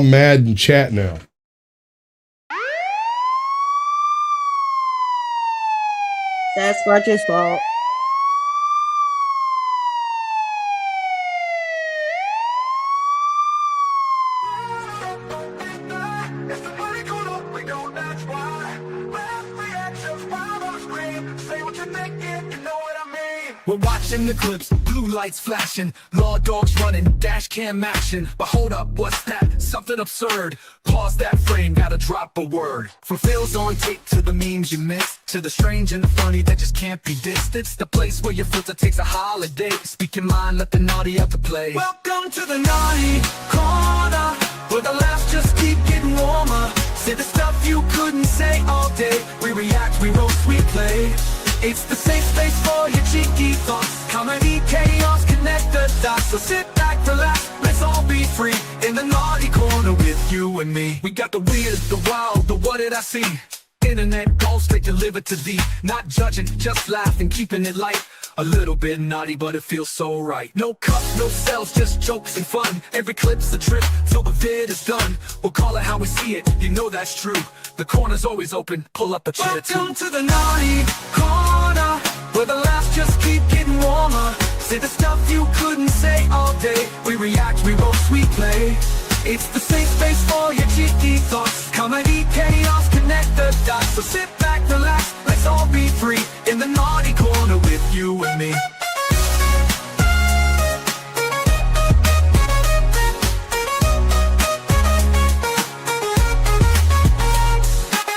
mad in chat now. Sasquatch's fault. We're watching the clips, blue lights flashing, law dogs running, dash cam action. But hold up, what's that? Something absurd. Pause that frame, gotta drop a word. From fails on tape to the memes you missed, to the strange and the funny that just can't be dissed. It's the place where your filter takes a holiday. Speak your mind, let the naughty have to play. Welcome to the naughty corner, where the laughs just keep getting warmer. Say the stuff you couldn't say all day. We react, we roast, we play. It's the safe space for your cheeky thoughts. Comedy, chaos, connect the dots. So sit back, relax, let's all be free. In the naughty corner with you and me. We got the weird, the wild, the what did I see? Internet gold straight delivered to thee. Not judging, just laughing, keeping it light. A little bit naughty, but it feels so right. No cups, no cells, just jokes and fun. Every clip's a trip, till the vid is done. We'll call it how we see it, you know that's true. The corner's always open, pull up a chair too. Welcome to the naughty corner, where the laughs just keep getting warmer. Say the stuff you couldn't say all day. We react, we roast, we play. It's the safe space for your cheeky thoughts. Comedy, chaos, connect the dots. So sit back, relax, let's all be free. In the naughty corner with you and me.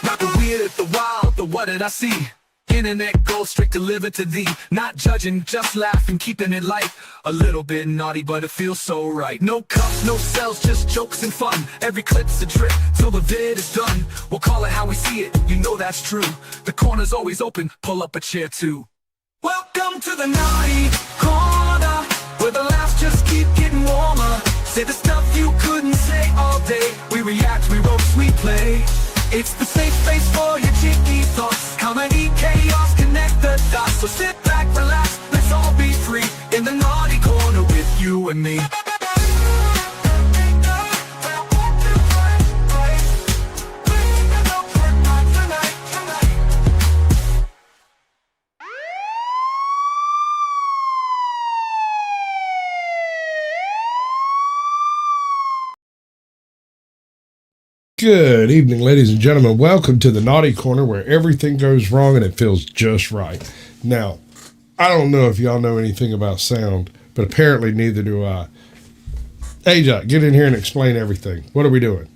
Not the weird, the wild, the what did I see? Internet gold straight delivered to thee. Not judging, just laughing, keeping it light. A little bit naughty, but it feels so right. No cups, no cells, just jokes and fun. Every clip's a trip, till the vid is done. We'll call it how we see it, you know that's true. The corner's always open, pull up a chair too. Welcome to the naughty corner, where the laughs just keep getting warmer. Say the stuff you couldn't say all day. We react, we roast, we play. It's the safe space for your cheeky thoughts. Comedy, chaos, connect the dots. So sit back, relax, let's all be free. In the naughty corner with you and me. Good evening, ladies and gentlemen. Welcome to the Naughty Corner, where everything goes wrong and it feels just right. Now, I don't know if y'all know anything about sound, but apparently neither do I. Hey, Jack, get in here and explain everything. What are we doing?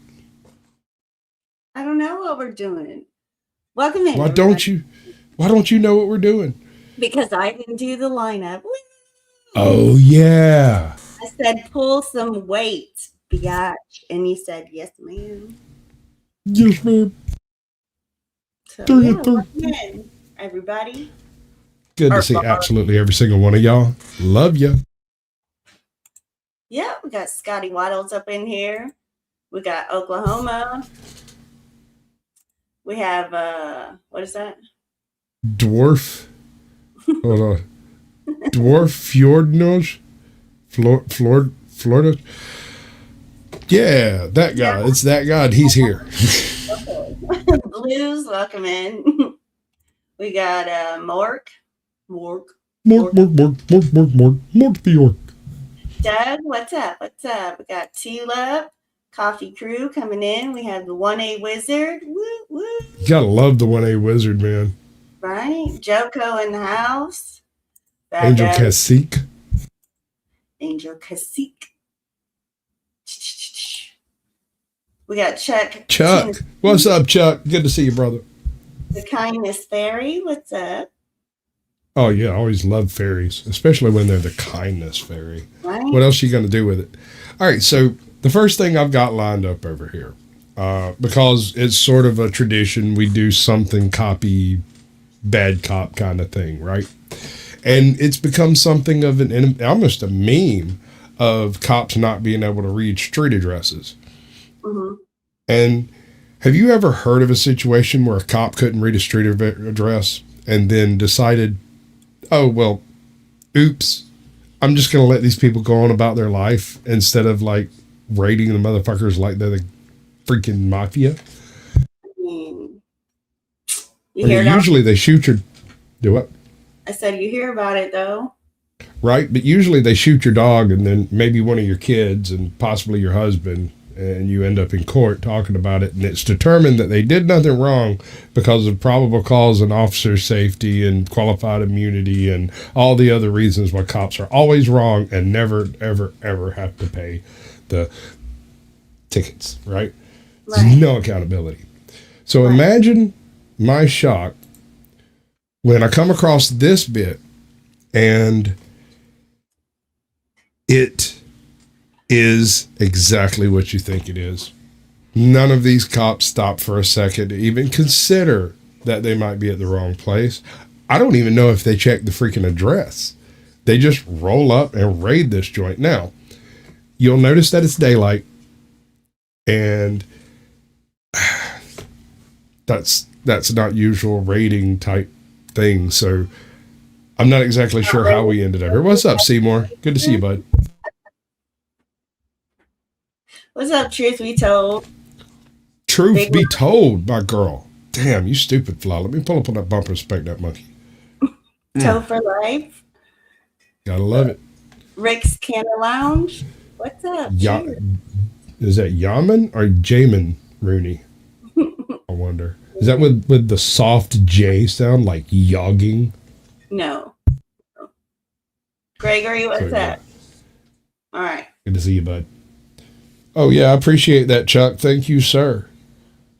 I don't know what we're doing. Welcome in. Why don't you know what we're doing? Because I didn't do the lineup. Woo! Oh, yeah. I said, pull some weight, biatch. And you said, yes, ma'am. Yes, ma'am. So, yeah, welcome in, everybody. Good to see absolutely every single one of y'all. Love ya. Yeah, we got Scotty Waddles up in here. We got Oklahoma. We have, what is that? Dwarf. Hold on. Dwarf Fjordnos. Florida. Yeah, that guy. Yeah. It's that guy. He's here. Okay. Blues, welcome in. We got Mork. Mork Bjork. Doug, what's up? What's up? We got Tulip, Coffee Crew coming in. We have the 1A Wizard. Woo, woo. You gotta love the 1A Wizard, man. Right? Joko in the house. Angel Cacique. Angel Cacique. We got Chuck. What's up, Chuck? Good to see you, brother. The Kindness Fairy. What's up? Oh, yeah. I always love fairies, especially when they're the Kindness Fairy. Right. What else are you going to do with it? All right. So the first thing I've got lined up over here, because it's sort of a tradition, we do something copy, bad cop kind of thing, right? And it's become something of almost a meme of cops not being able to read street addresses. Mm-hmm. And have you ever heard of a situation where a cop couldn't read a street address and then decided, oh, well, oops, I'm just going to let these people go on about their life instead of like raiding the motherfuckers like they're the freaking mafia. I mean, Usually they shoot your, do what? I said you hear about it though. Right, but usually they shoot your dog and then maybe one of your kids and possibly your husband, and you end up in court talking about it, and it's determined that they did nothing wrong because of probable cause and officer safety and qualified immunity and all the other reasons why cops are always wrong and never, ever, ever have to pay the tickets, right? Right. There's no accountability. So Right. imagine my shock when I come across this bit and it is exactly what you think it is. None of these cops stop for a second to even consider that they might be at the wrong place. I don't even know if they check the freaking address. They just roll up and raid this joint. Now, you'll notice that it's daylight, and that's not usual raiding type thing. So I'm not exactly sure how we ended up here. What's up, Seymour? Good to see you, bud. What's up, truth be told? Truth be told, my girl. Damn, you stupid fly. Let me pull up on that bumper and spank that monkey. Toe for life. Gotta love it. Rick's Canna Lounge. What's up? Cheers. Is that Yaman or Jamin Rooney? I wonder. Is that with the soft J sound, like yogging? No. Gregory, what's up? All right. Good to see you, bud. Oh, yeah, I appreciate that, Chuck. Thank you, sir.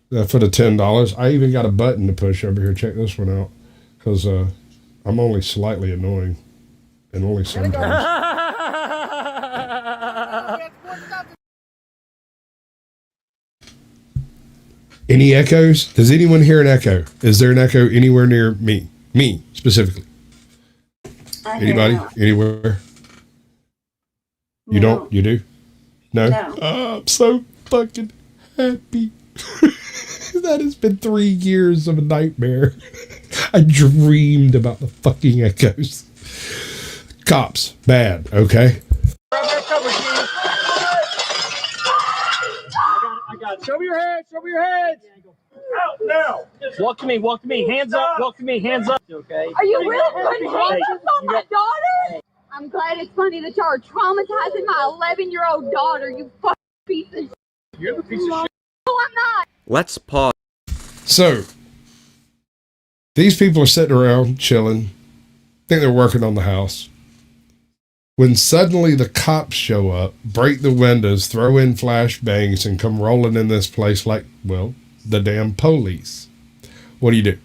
For the $10. I even got a button to push over here. Check this one out. Because I'm only slightly annoying. And only sometimes. Any echoes? Does anyone hear an echo? Is there an echo anywhere near me? Me, specifically. Anybody? Anywhere? You don't? You do? No? Oh, I'm so fucking happy. That has been 3 years of a nightmare. I dreamed about the fucking echoes. Cops, bad, okay? I got it. Show me your hands. Show me your hands. Out now. Walk to me. Walk to me. Hands up. Walk to me. Hands up. Okay. Are you really putting handcuffs on my daughter? I'm glad it's funny that y'all are traumatizing my 11-year-old daughter, you fucking piece of shit. You're the piece of shit. No, I'm not. Let's pause. So, these people are sitting around chilling. Think they're working on the house. When suddenly the cops show up, break the windows, throw in flashbangs, and come rolling in this place like, well, the damn police. What do?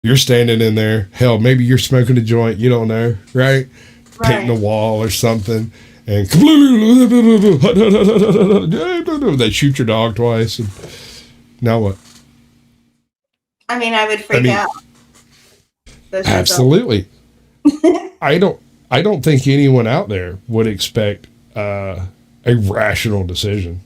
You're standing in there. Hell, maybe you're smoking a joint. You don't know, right? Painting a wall or something. And they shoot your dog twice. And now what? I mean, I would freak out. Absolutely. I don't think anyone out there would expect a rational decision,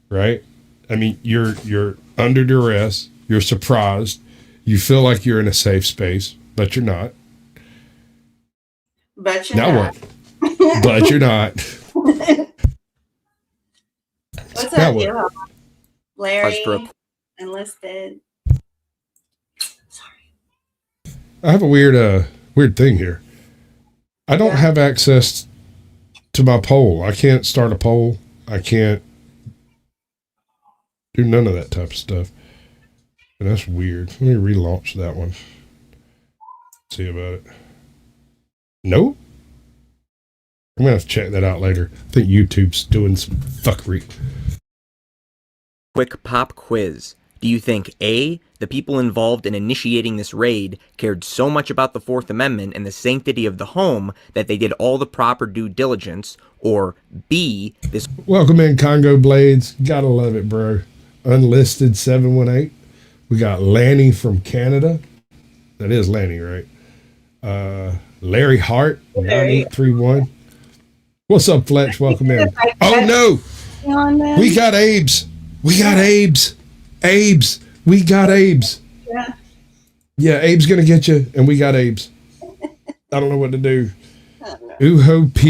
right? I mean, you're under duress. You're surprised. You feel like you're in a safe space, but you're not. But you're now not. What? But you're not. What's now up, what? you? Larry, Stroke. enlisted. I have a weird thing here. I don't have access to my poll. I can't start a poll. I can't do none of that type of stuff. And that's weird. Let me relaunch that one. See about it. Nope. I'm going to have to check that out later. I think YouTube's doing some fuckery. Quick pop quiz. Do you think A, the people involved in initiating this raid cared so much about the Fourth Amendment and the sanctity of the home that they did all the proper due diligence, or B, this... Welcome in, Congo Blades. Gotta love it, bro. Unlisted 718. We got Lanny from Canada. That is Lanny, right? Larry Hart, 9831. What's up, Fletch? Welcome in. Oh, no. We got Abe's. We got Abe's. Abe's. We got Abe's. Yeah, Abe's going to get you, and we got Abe's. I don't know what to do. Uhop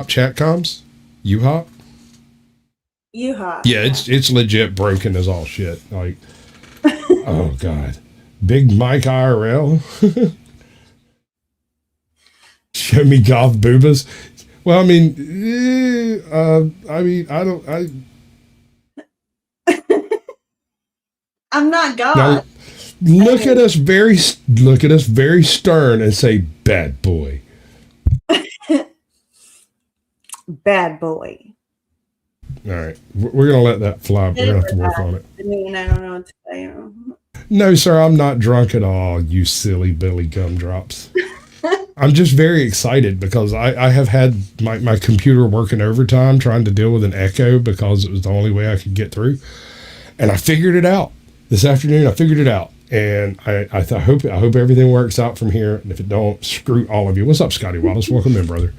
chatcoms? Uhop? U-Haul. Yeah, it's legit broken as all shit. Like, oh God. Big Mike IRL. Show me golf boobas. Well, I mean, I'm not God. Now, look at us very stern and say, bad boy. Bad boy. All right. We're going to let that fly. We're going to have to work on it. I mean, I don't know what to say. No, sir, I'm not drunk at all, you silly Billy Gumdrops. I'm just very excited because I have had my computer working overtime trying to deal with an echo because it was the only way I could get through. And I figured it out. This afternoon, I figured it out. And I hope everything works out from here. And if it don't, screw all of you. What's up, Scotty Wallace? Welcome in, brother.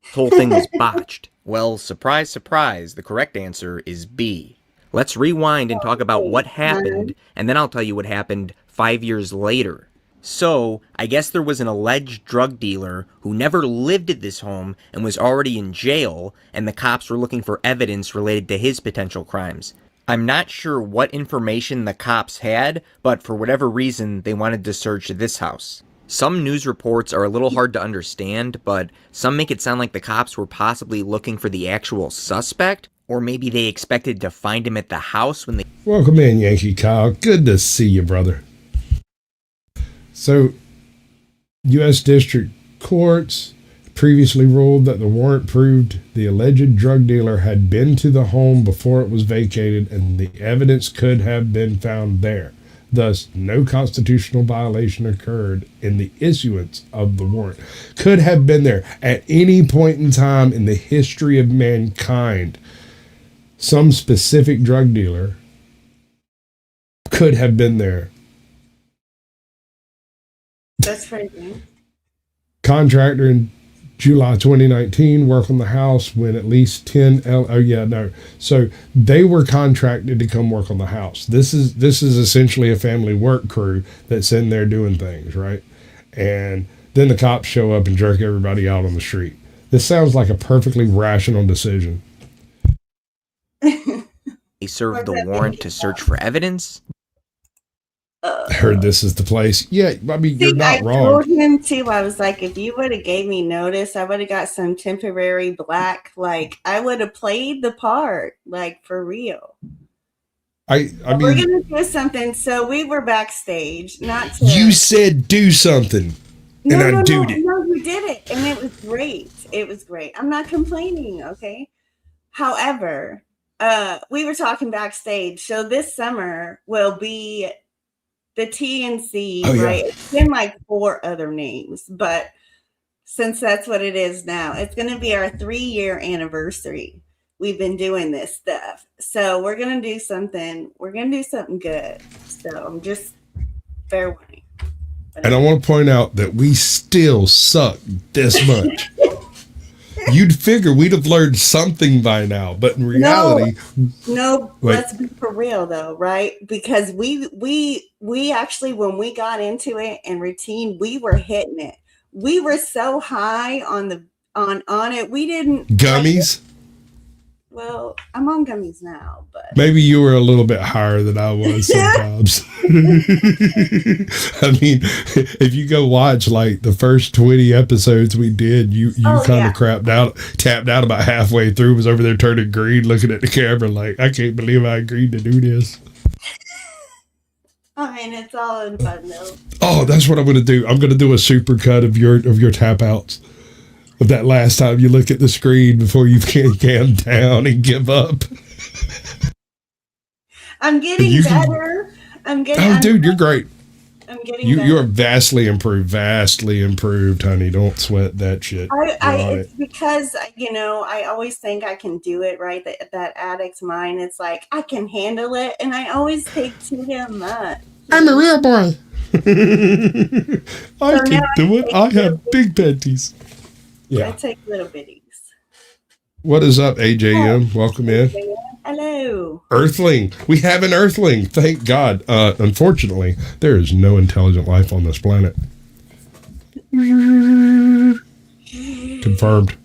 The whole thing was botched. Well, surprise, surprise, the correct answer is B. Let's rewind and talk about what happened, and then I'll tell you what happened 5 years later. So, I guess there was an alleged drug dealer who never lived at this home and was already in jail, and the cops were looking for evidence related to his potential crimes. I'm not sure what information the cops had, but for whatever reason, they wanted to search this house. Some news reports are a little hard to understand, but some make it sound like the cops were possibly looking for the actual suspect, or maybe they expected to find him at the house when they... Welcome in, Yankee Kyle. Good to see you, brother. So, U.S. District Courts previously ruled that the warrant proved the alleged drug dealer had been to the home before it was vacated and the evidence could have been found there. Thus, no constitutional violation occurred in the issuance of the warrant. Could have been there at any point in time in the history of mankind. Some specific drug dealer could have been there. That's crazy. Contractor in July 2019 work on the house when at least 10 so they were contracted to come work on the house. This is essentially a family work crew that's in there doing things, right? And then the cops show up and jerk everybody out on the street. This sounds like a perfectly rational decision. They served the warrant to search for evidence. I heard this is the place. Yeah, I mean, you're not wrong. I told him too. I was like, if you would have gave me notice, I would have got some temporary black. Like, I would have played the part, like, for real. I mean, we're gonna do something. So we were backstage. Not to, you said do something, and I did it. No, you did it, and it was great. It was great. I'm not complaining. Okay. However, we were talking backstage. So this summer will be the TNC, right? It's been like 4 other names, but since that's what it is now, it's going to be our 3-year anniversary. We've been doing this stuff. So we're going to do something. We're going to do something good. So I'm just fair warning. And I want to point out that we still suck this much. You'd figure we'd have learned something by now, but in reality, let's be for real though, right? Because we actually, when we got into it and routine, we were hitting it. We were so high on it. We didn't gummies. Well, I'm on gummies now, but maybe you were a little bit higher than I was sometimes. I mean, if you go watch like the first 20 episodes we did, you kind of tapped out about halfway through, was over there turning green, looking at the camera like, I can't believe I agreed to do this. I mean, it's all in fun though. Oh, that's what I'm going to do. I'm going to do a super cut of your tap outs. Of that last time you look at the screen before you can calm down and give up. I'm getting better. Dude, you're great. I'm getting better. You're vastly improved, honey. Don't sweat that shit. It's because, I always think I can do it, right? That addict's mind. It's like, I can handle it. And I always take too damn much. I'm a real boy. I can do it. I have big panties. Yeah. I take little bitties. What is up, AJM? Welcome in. Hello. Earthling. We have an Earthling. Thank God. Unfortunately, there is no intelligent life on this planet. Confirmed.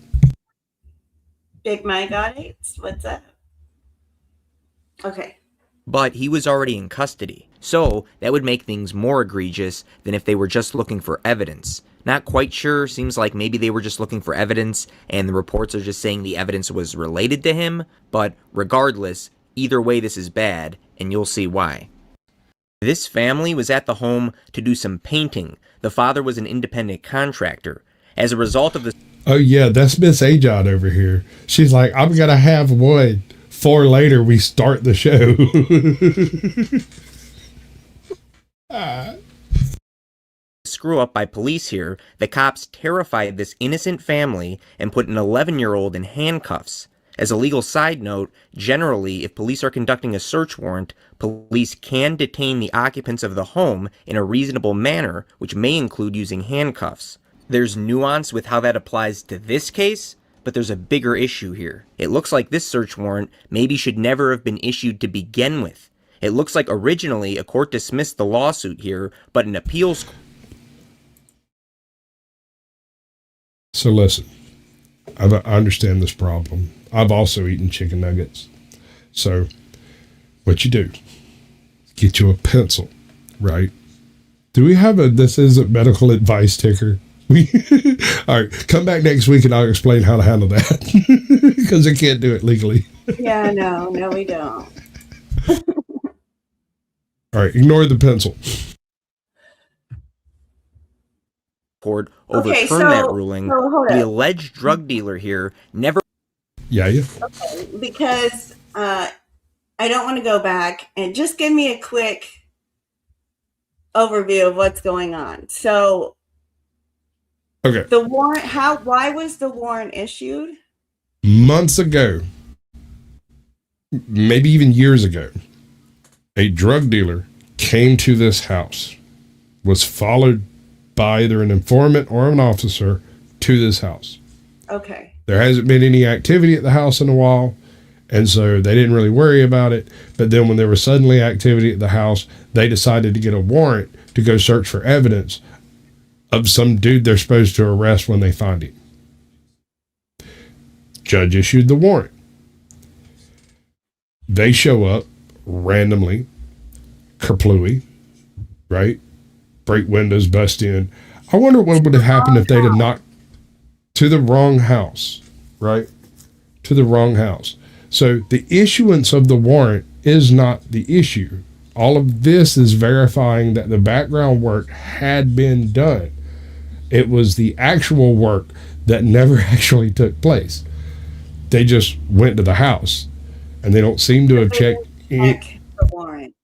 Big Mike got it. What's up? Okay. But he was already in custody, so that would make things more egregious than if they were just looking for evidence. Not quite sure, seems like maybe they were just looking for evidence and the reports are just saying the evidence was related to him, but regardless, either way this is bad, and you'll see why. This family was at the home to do some painting. The father was an independent contractor. As a result of this... Oh yeah, that's Miss Ajod over here. She's like, I'm gonna have one. 4 later, we start the show. Screw up by police here, the cops terrified this innocent family and put an 11-year-old in handcuffs. As a legal side note, generally, if police are conducting a search warrant, police can detain the occupants of the home in a reasonable manner, which may include using handcuffs. There's nuance with how that applies to this case, but there's a bigger issue here. It looks like this search warrant maybe should never have been issued to begin with. It looks like originally a court dismissed the lawsuit here, but an appeals... So listen, I understand this problem. I've also eaten chicken nuggets. So what you do, get you a pencil, right? Do we have a this isn't medical advice ticker? All right, come back next week and I'll explain how to handle that because I can't do it legally. Yeah, no, we don't. All right, ignore the pencil. Court overturned that ruling. hold The up. alleged drug dealer here never... Yeah. Okay, because I don't want to go back and just give me a quick overview of what's going on. So Okay. the warrant, why was the warrant issued? Months ago, maybe even years ago, a drug dealer came to this house, was followed by either an informant or an officer to this house. Okay. There hasn't been any activity at the house in a while, and so they didn't really worry about it. But then when there was suddenly activity at the house, they decided to get a warrant to go search for evidence of some dude they're supposed to arrest when they find him. Judge issued the warrant. They show up randomly, kerplooey, right? Break windows, bust in. I wonder what would have happened if they'd have knocked to the wrong house, right? To the wrong house. So the issuance of the warrant is not the issue. All of this is verifying that the background work had been done. It was the actual work that never actually took place. They just went to the house, and they don't seem to have checked Check the warrant.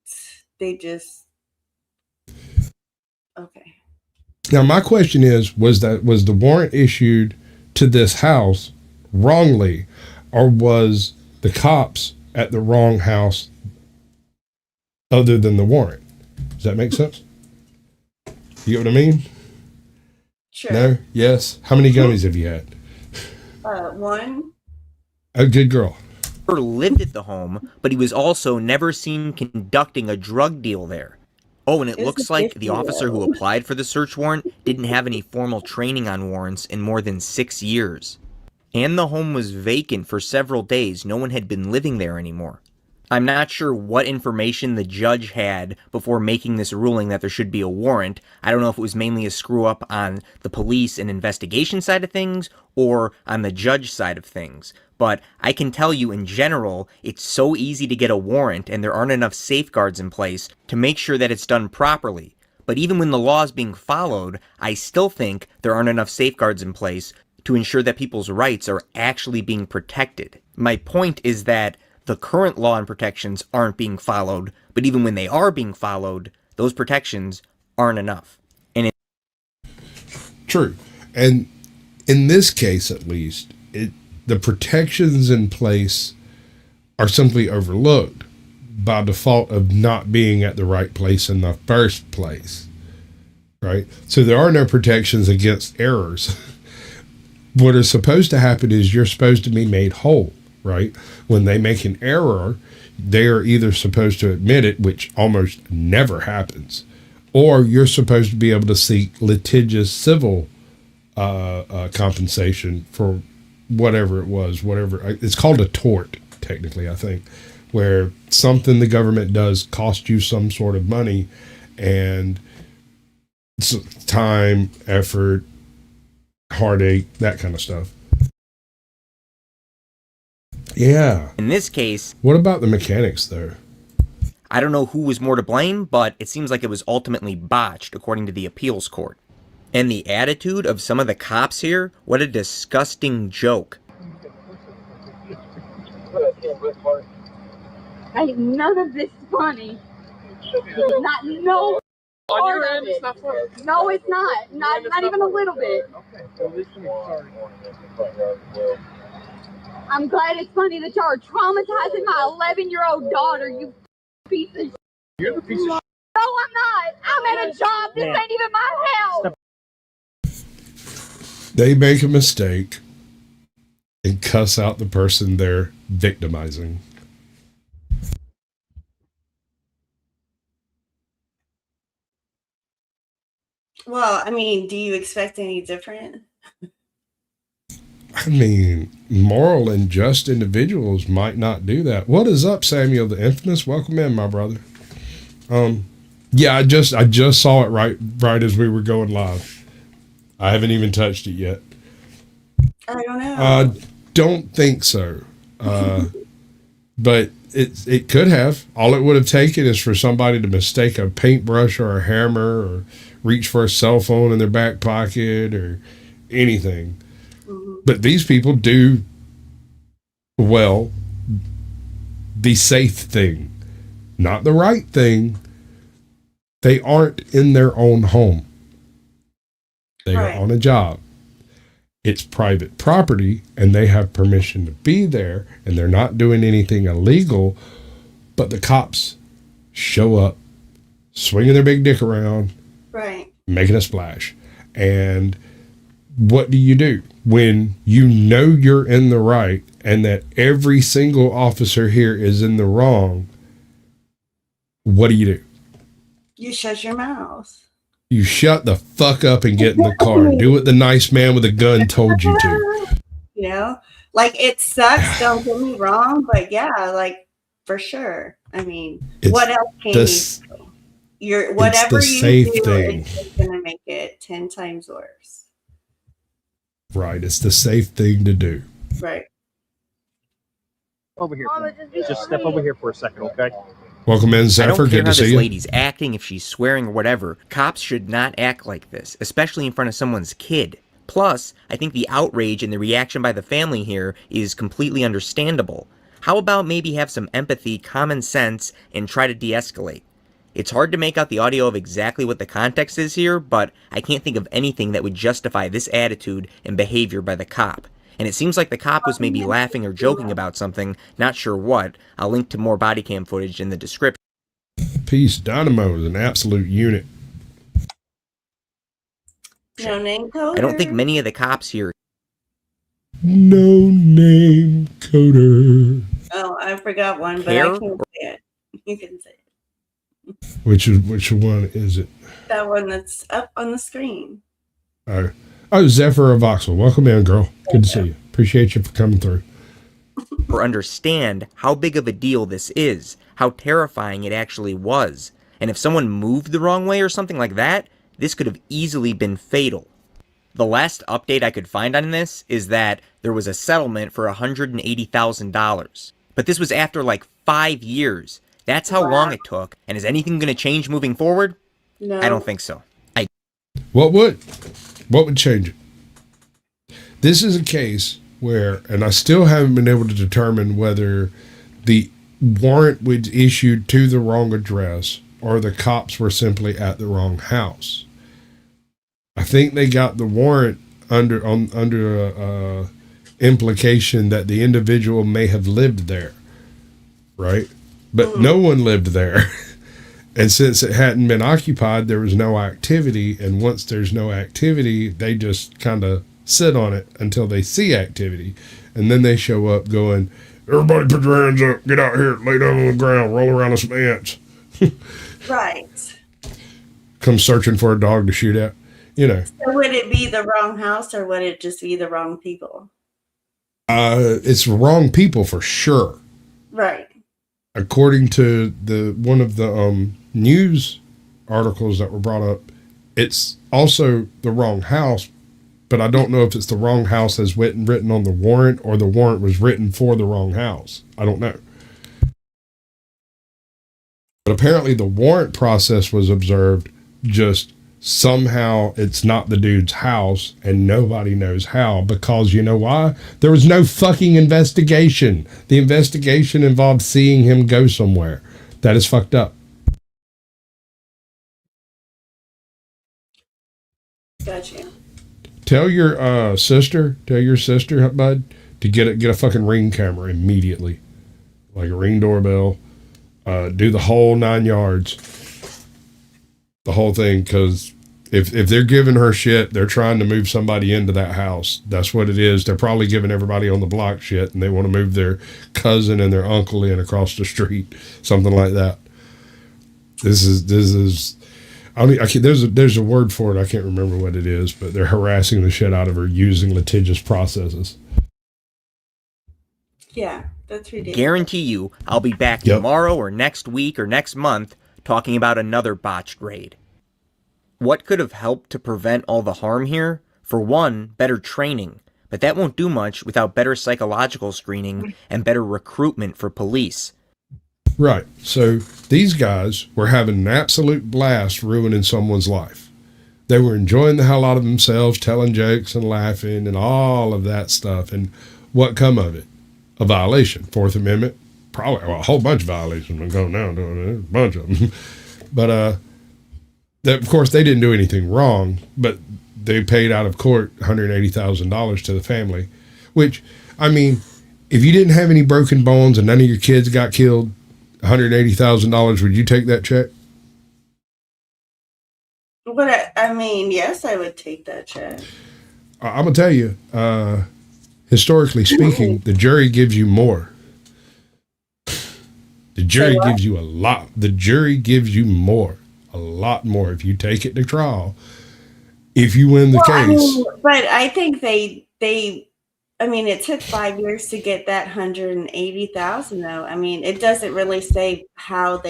They just... Okay. Now, my question is, was the warrant issued to this house wrongly, or was the cops at the wrong house other than the warrant? Does that make sense? You get what I mean? Sure. No? Yes? How many gummies have you had? One. A good girl. Never lived at the home, but he was also never seen conducting a drug deal there. Oh, and it looks like the officer who applied for the search warrant didn't have any formal training on warrants in more than 6 years. And the home was vacant for several days. No one had been living there anymore. I'm not sure what information the judge had before making this ruling that there should be a warrant. I don't know if it was mainly a screw up on the police and investigation side of things or on the judge side of things. But I can tell you in general, it's so easy to get a warrant and there aren't enough safeguards in place to make sure that it's done properly. But even when the law is being followed, I still think there aren't enough safeguards in place to ensure that people's rights are actually being protected. My point is that the current law and protections aren't being followed, but even when they are being followed, those protections aren't enough. And True. And in this case, at least, the protections in place are simply overlooked by default of not being at the right place in the first place, right? So there are no protections against errors. What is supposed to happen is you're supposed to be made whole, right? When they make an error, they are either supposed to admit it, which almost never happens, or you're supposed to be able to seek litigious civil compensation for whatever it was, whatever it's called, a tort, technically, I think, where something the government does cost you some sort of money, and it's time, effort, heartache, that kind of stuff. Yeah. In this case, what about the mechanics though? I don't know who was more to blame, but it seems like it was ultimately botched, according to the appeals court. And the attitude of some of the cops here, what a disgusting joke. Ain't none of this funny. Not no. On your end, it's not funny. No, it's not. Not even a little bit. I'm glad it's funny that y'all are traumatizing my 11-year-old daughter, you piece of shit. You're the piece of shit. No, I'm not. I'm at a job. This ain't even my house. They make a mistake and cuss out the person they're victimizing. Well, I mean, do you expect any different? I mean, moral and just individuals might not do that. What is up, Samuel the Infamous? Welcome in, my brother. Yeah, I just saw it right as we were going live. I haven't even touched it yet. I don't know. Don't think so. But it could have. All it would have taken is for somebody to mistake a paintbrush or a hammer, or reach for a cell phone in their back pocket, or anything. Mm-hmm. But these people do, well, the safe thing, not the right thing. They aren't in their own home. They are on a job. It's private property, and they have permission to be there, and they're not doing anything illegal, but the cops show up, swinging their big dick around, making a splash. And what do you do when you know you're in the right and that every single officer here is in the wrong? What do? You shut your mouth. You shut the fuck up and get in the car. Do what the nice man with a gun told you to. You know, like, it sucks, don't get me wrong, but yeah, like, for sure. I mean, what else can you do? Whatever you do, thing. It's just going to make it 10 times worse. Right. It's the safe thing to do. Right. Over here. Just step over here for a second, okay? Welcome in, Zephyr. I don't care Good how to see this you. lady's acting, if she's swearing or whatever. Cops should not act like this, especially in front of someone's kid. Plus, I think the outrage and the reaction by the family here is completely understandable. How about maybe have some empathy, common sense, and try to de-escalate? It's hard to make out the audio of exactly what the context is here, but I can't think of anything that would justify this attitude and behavior by the cop. And it seems like the cop was maybe laughing or joking about something, not sure what. I'll link to more body cam footage in the description. Peace. Dynamo is an absolute unit. No name coder? I don't think many of the cops here... No name coder. Oh, I forgot one, but I can't say it. You can say it. Which one is it? That one that's up on the screen. Oh, Zephyr of Voxel. Welcome in, girl. Good to see you. Appreciate you for coming through. Or understand how big of a deal this is, how terrifying it actually was. And if someone moved the wrong way or something like that, this could have easily been fatal. The last update I could find on this is that there was a settlement for $180,000. But this was after like 5 years. That's how long it took. And is anything going to change moving forward? No. I don't think so. What would change it? This is a case where, and I still haven't been able to determine whether the warrant was issued to the wrong address or the cops were simply at the wrong house. I think they got the warrant under implication that the individual may have lived there, right? But no one lived there. And since it hadn't been occupied, there was no activity. And once there's no activity, they just kind of sit on it until they see activity. And then they show up going, everybody put your hands up, get out here, lay down on the ground, roll around in some ants. Right. Come searching for a dog to shoot at. you know. So would it be the wrong house or would it just be the wrong people? It's wrong people for sure. Right. According to one of the news articles that were brought up, it's also the wrong house, but I don't know if it's the wrong house as written on the warrant or the warrant was written for the wrong house. I don't know. But apparently the warrant process was observed, just somehow it's not the dude's house and nobody knows how, because you know why? There was no fucking investigation. The investigation involved seeing him go somewhere. That is fucked up. Gotcha. Tell your sister, bud, to get a fucking Ring camera immediately. Like a Ring doorbell. Do the whole 9 yards. The whole thing, because if they're giving her shit, they're trying to move somebody into that house. That's what it is. They're probably giving everybody on the block shit, and they want to move their cousin and their uncle in across the street, something like that. This is. There's a word for it. I can't remember what it is, but they're harassing the shit out of her using litigious processes. Yeah, that's ridiculous. Guarantee you, I'll be back tomorrow or next week or next month talking about another botched raid. What could have helped to prevent all the harm here? For one, better training, but that won't do much without better psychological screening and better recruitment for police. Right. So these guys were having an absolute blast ruining someone's life. They were enjoying the hell out of themselves, telling jokes and laughing and all of that stuff. And what come of it? A violation. Fourth Amendment. Probably a whole bunch of violations been going down, a bunch of them. But of course, they didn't do anything wrong, but they paid out of court $180,000 to the family, which, I mean, if you didn't have any broken bones and none of your kids got killed, $180,000, would you take that check? I mean, yes, I would take that check. I'm going to tell you, historically speaking, the jury gives you more. The jury gives you a lot. The jury gives you more, a lot more if you take it to trial. If you win the case. I mean, but I think it took 5 years to get that 180,000 though. I mean, it doesn't really say how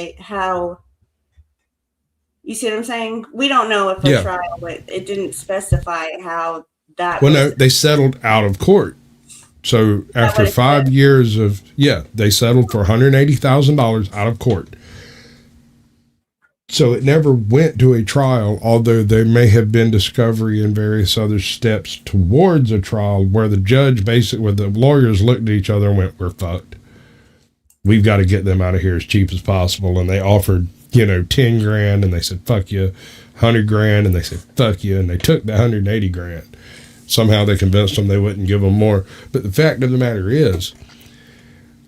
you see what I'm saying? We don't know if a trial, but it didn't specify how that was. No, they settled out of court. So after 5 years of, they settled for $180,000 out of court. So it never went to a trial, although there may have been discovery and various other steps towards a trial where the judge where the lawyers looked at each other and went, we're fucked. We've got to get them out of here as cheap as possible. And they offered, 10 grand and they said, fuck you, 100 grand. And they said, fuck you. And they took the 180 grand. Somehow they convinced them they wouldn't give them more. But the fact of the matter is,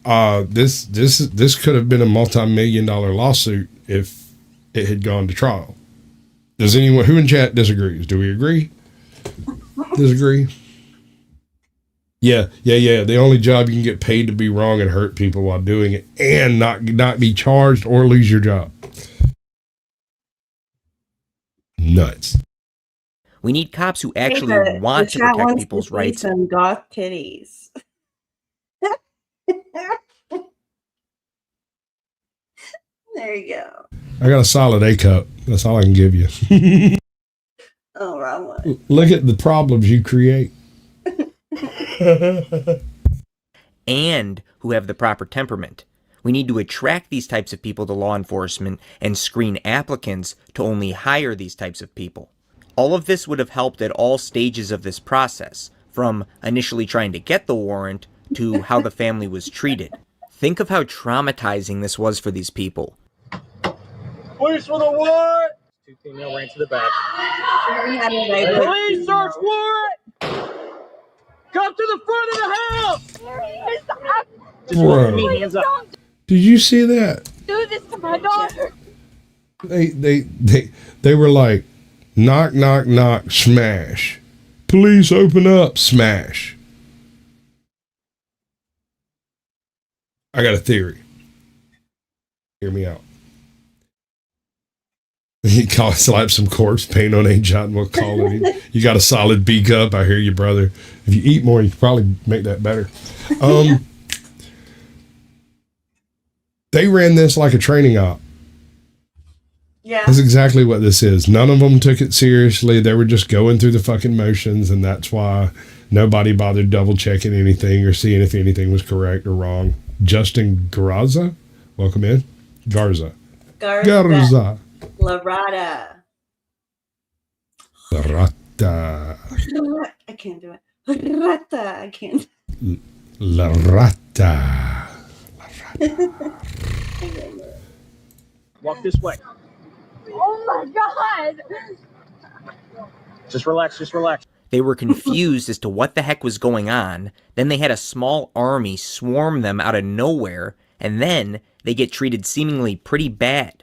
this could have been a multi-million-dollar lawsuit if it had gone to trial. Does anyone who in chat disagrees? Do we agree? Disagree? Yeah. The only job you can get paid to be wrong and hurt people while doing it and not be charged or lose your job. Nuts. We need cops who actually want to protect people's rights. Some goth titties. There you go. I got a solid A cup. That's all I can give you. Oh, wrong one. Look at the problems you create. And who have the proper temperament. We need to attract these types of people to law enforcement and screen applicants to only hire these types of people. All of this would have helped at all stages of this process, from initially trying to get the warrant to how the family was treated. Think of how traumatizing this was for these people. Police for the warrant! 2 female ran to the back. Police search warrant! Come to the front of the house! Just look at me, hands up. Did you see that? Do this to my daughter. They were like, knock, knock, knock, smash. Police open up, smash. I got a theory. Hear me out. He slap some corpse paint on a shot and we'll call it. You got a solid B cup. I hear you, brother. If you eat more, you could probably make that better. They ran this like a training op. Yeah. That's exactly what this is. None of them took it seriously. They were just going through the fucking motions, and that's why nobody bothered double checking anything or seeing if anything was correct or wrong. Justin Garza, welcome in. Garza. Larada. Larata. I can't do it. Larata. I can't. Larata. Walk this way. Oh my God! Just relax, just relax. They were confused as to what the heck was going on. Then they had a small army swarm them out of nowhere, and then they get treated seemingly pretty bad.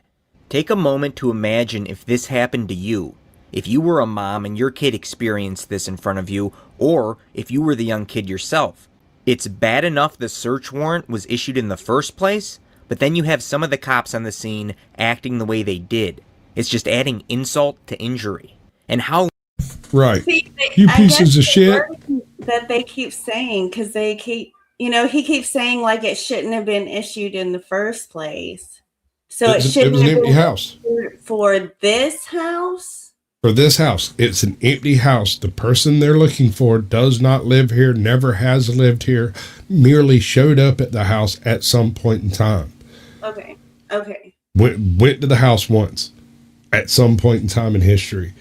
Take a moment to imagine if this happened to you. If you were a mom and your kid experienced this in front of you, or if you were the young kid yourself. It's bad enough the search warrant was issued in the first place, but then you have some of the cops on the scene acting the way they did. It's just adding insult to injury. And how... Right. See, you pieces of shit. That they keep saying, because they keep, he keeps saying like it shouldn't have been issued in the first place. So it was shouldn't an have empty been house. For this house? For this house. It's an empty house. The person they're looking for does not live here, never has lived here, merely showed up at the house at some point in time. Okay. Went to the house once at some point in time in history,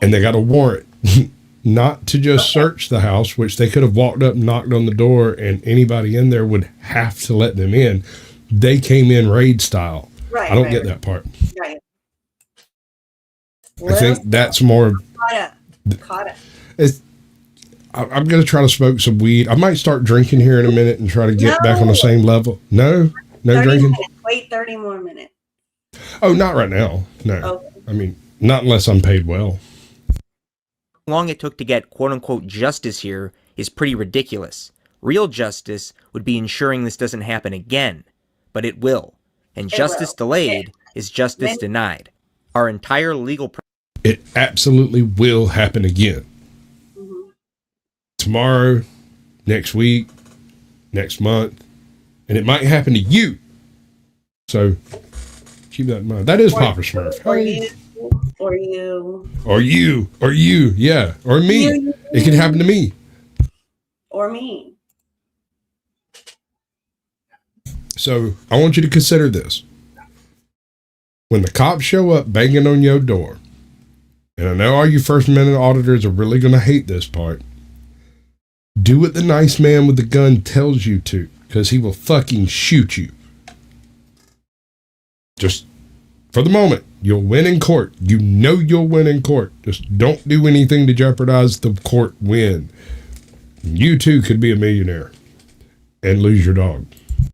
and they got a warrant not to just search the house, which they could have walked up and knocked on the door and anybody in there would have to let them in. They came in style. Right. I don't get that part. Right. I think that's more Caught up. I'm going to try to smoke some weed. I might start drinking here in a minute and try to get back on the same level. No drinking. Minutes. Wait 30 more minutes. Oh, not right now. No. Okay. I mean, not unless I'm paid well. How long it took to get quote-unquote justice here is pretty ridiculous. Real justice would be ensuring this doesn't happen again, but it will. And justice delayed is justice denied. Our entire legal... It absolutely will happen again. Mm-hmm. Tomorrow, next week, next month, and it might happen to you. So keep that in mind. That is Papa Smurf. Or you. Yeah. Or me. It can happen to me. Or me. So I want you to consider this. When the cops show up banging on your door, and I know all you First Amendment auditors are really going to hate this part, do what the nice man with the gun tells you to, because he will fucking shoot you. Just for the moment, you'll win in court. You know you'll win in court. Just don't do anything to jeopardize the court win. You too could be a millionaire and lose your dog.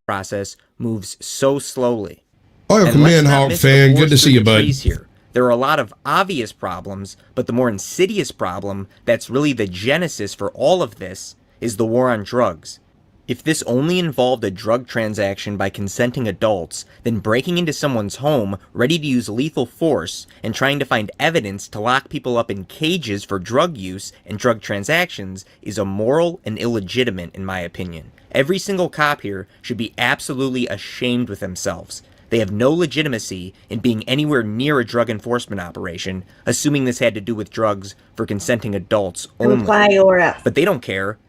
Process moves so slowly. Welcome in, Hawk fan. Good to see you, bud. Here. There are a lot of obvious problems, but the more insidious problem that's really the genesis for all of this is the war on drugs. If this only involved a drug transaction by consenting adults, then breaking into someone's home, ready to use lethal force, and trying to find evidence to lock people up in cages for drug use and drug transactions is immoral and illegitimate, in my opinion. Every single cop here should be absolutely ashamed with themselves. They have no legitimacy in being anywhere near a drug enforcement operation, assuming this had to do with drugs for consenting adults only. Comply or else. But they don't care.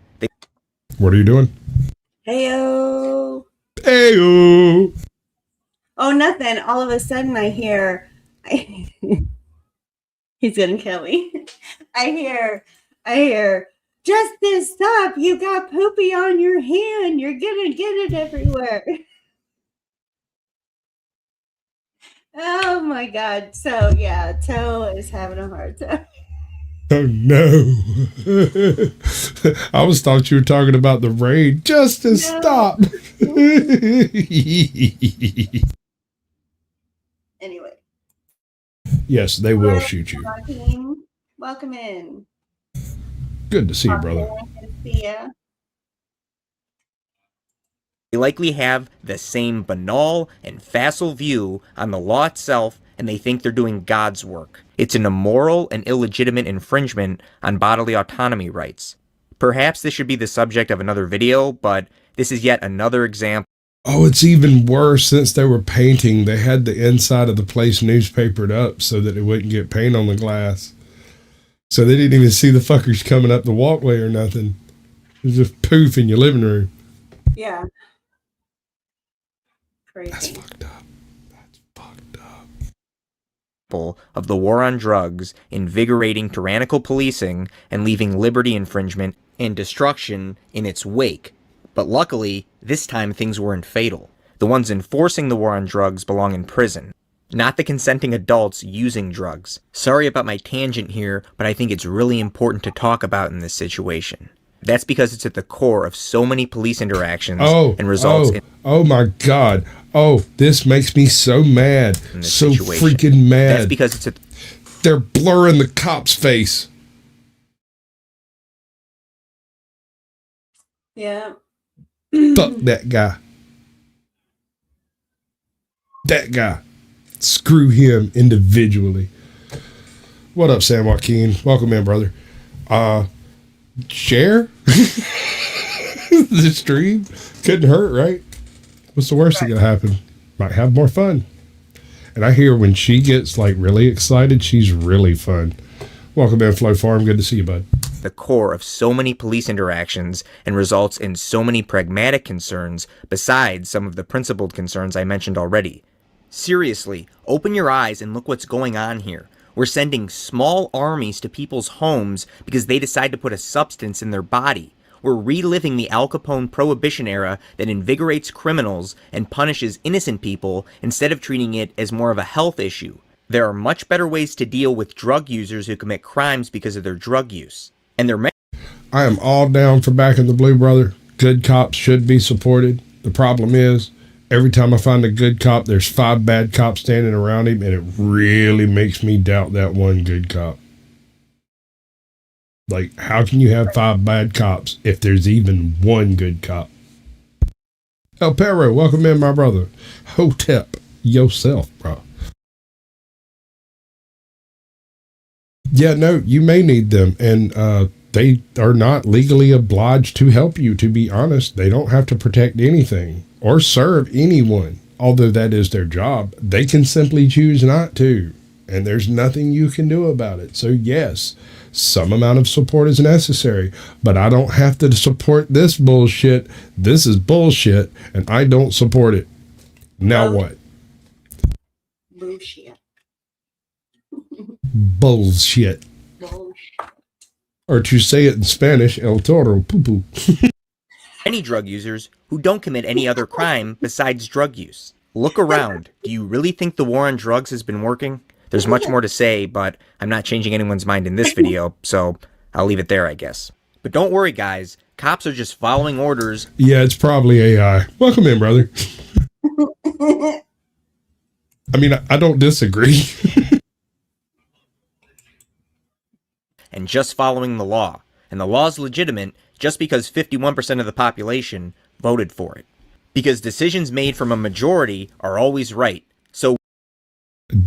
What are you doing? Heyo. Heyo. Oh, nothing. All of a sudden I hear, he's gonna kill me. I hear, Justice, stop. You got poopy on your hand. You're gonna get it everywhere. Oh my God. So yeah, Toe is having a hard time. Oh no. I always thought you were talking about the raid. Justice, stop. Anyway. Yes, they will shoot you. Welcome in. Good to see you, brother. Good to see ya. They likely have the same banal and facile view on the law itself and they think they're doing God's work. It's an immoral and illegitimate infringement on bodily autonomy rights. Perhaps this should be the subject of another video, but this is yet another example. Oh, it's even worse. Since they were painting, they had the inside of the place newspapered up so that it wouldn't get paint on the glass. So they didn't even see the fuckers coming up the walkway or nothing. It was just poof in your living room. Yeah. Crazy. That's fucked up. That's fucked up. Of the war on drugs, invigorating tyrannical policing, and leaving liberty infringement and destruction in its wake. But luckily, this time things weren't fatal. The ones enforcing the war on drugs belong in prison, not the consenting adults using drugs. Sorry about my tangent here, but I think it's really important to talk about in this situation. That's because it's at the core of so many police interactions and results in... Oh my God. Oh, this makes me so mad. So situation. Freaking mad. That's because it's at... They're blurring the cop's face. Yeah. Fuck that guy. That guy. Screw him individually. What up, San Joaquin? Welcome in, brother. Share the stream. Couldn't hurt, right? What's the worst that could happen? Might have more fun. And I hear when she gets like really excited, she's really fun. Welcome in, Flow Farm. Good to see you, bud. The core of so many police interactions and results in so many pragmatic concerns besides some of the principled concerns I mentioned already. Seriously, open your eyes and look what's going on here. We're sending small armies to people's homes because they decide to put a substance in their body. We're reliving the Al Capone Prohibition era that invigorates criminals and punishes innocent people instead of treating it as more of a health issue. There are much better ways to deal with drug users who commit crimes because of their drug use. And they're... I am all down for Back in the Blue, brother. Good cops should be supported. The problem is, every time I find a good cop, there's 5 bad cops standing around him, and it really makes me doubt that one good cop. Like, how can you have 5 bad cops if there's even one good cop? El Perro, welcome in, my brother. Hotep yourself, bro. Yeah, no, you may need them, and they are not legally obliged to help you, to be honest. They don't have to protect anything or serve anyone, although that is their job. They can simply choose not to, and there's nothing you can do about it. So yes, some amount of support is necessary, but I don't have to support this bullshit. This is bullshit, and I don't support it. Now what? Bullshit. Bullshit. Or to say it in Spanish, el toro poo-poo. Any drug users who don't commit any other crime besides drug use. Look around. Do you really think the war on drugs has been working? There's much more to say, but I'm not changing anyone's mind in this video, so I'll leave it there, I guess. But don't worry, guys. Cops are just following orders. Yeah, it's probably AI. Welcome in, brother. I mean, I don't disagree. And just following the law. And the law is legitimate just because 51% of the population voted for it. Because decisions made from a majority are always right. So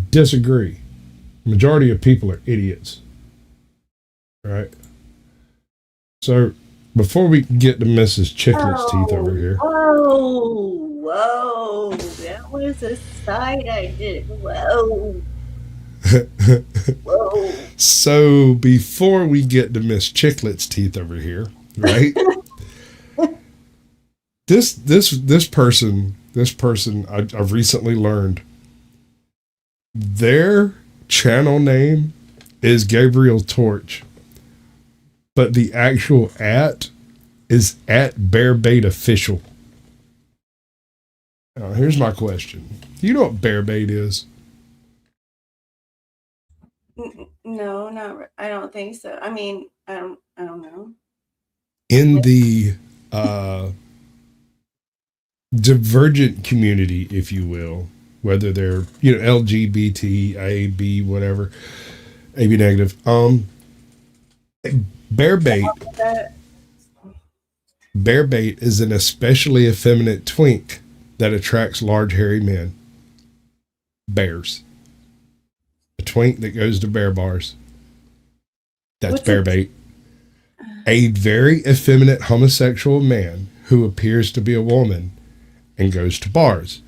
disagree. Majority of people are idiots. All right. So before we get to Mrs. Chiclet's teeth over here. Whoa. That was a sight I did. Whoa. Whoa. So before we get to Miss Chiclet's teeth over here, right? this person I've recently learned their channel name is Gabriel Torch, but the actual @ is @BearBait Official. Now, here's my question. Do you know what bearbait is? No, I don't think so. I mean, I don't know. In the divergent community, if you will, whether they're, LGBT, A, B, whatever, AB negative, bearbait is an especially effeminate twink that attracts large hairy men. Bears. A twink that goes to bear bars. That's What's bear bait. A very effeminate homosexual man who appears to be a woman and goes to bars.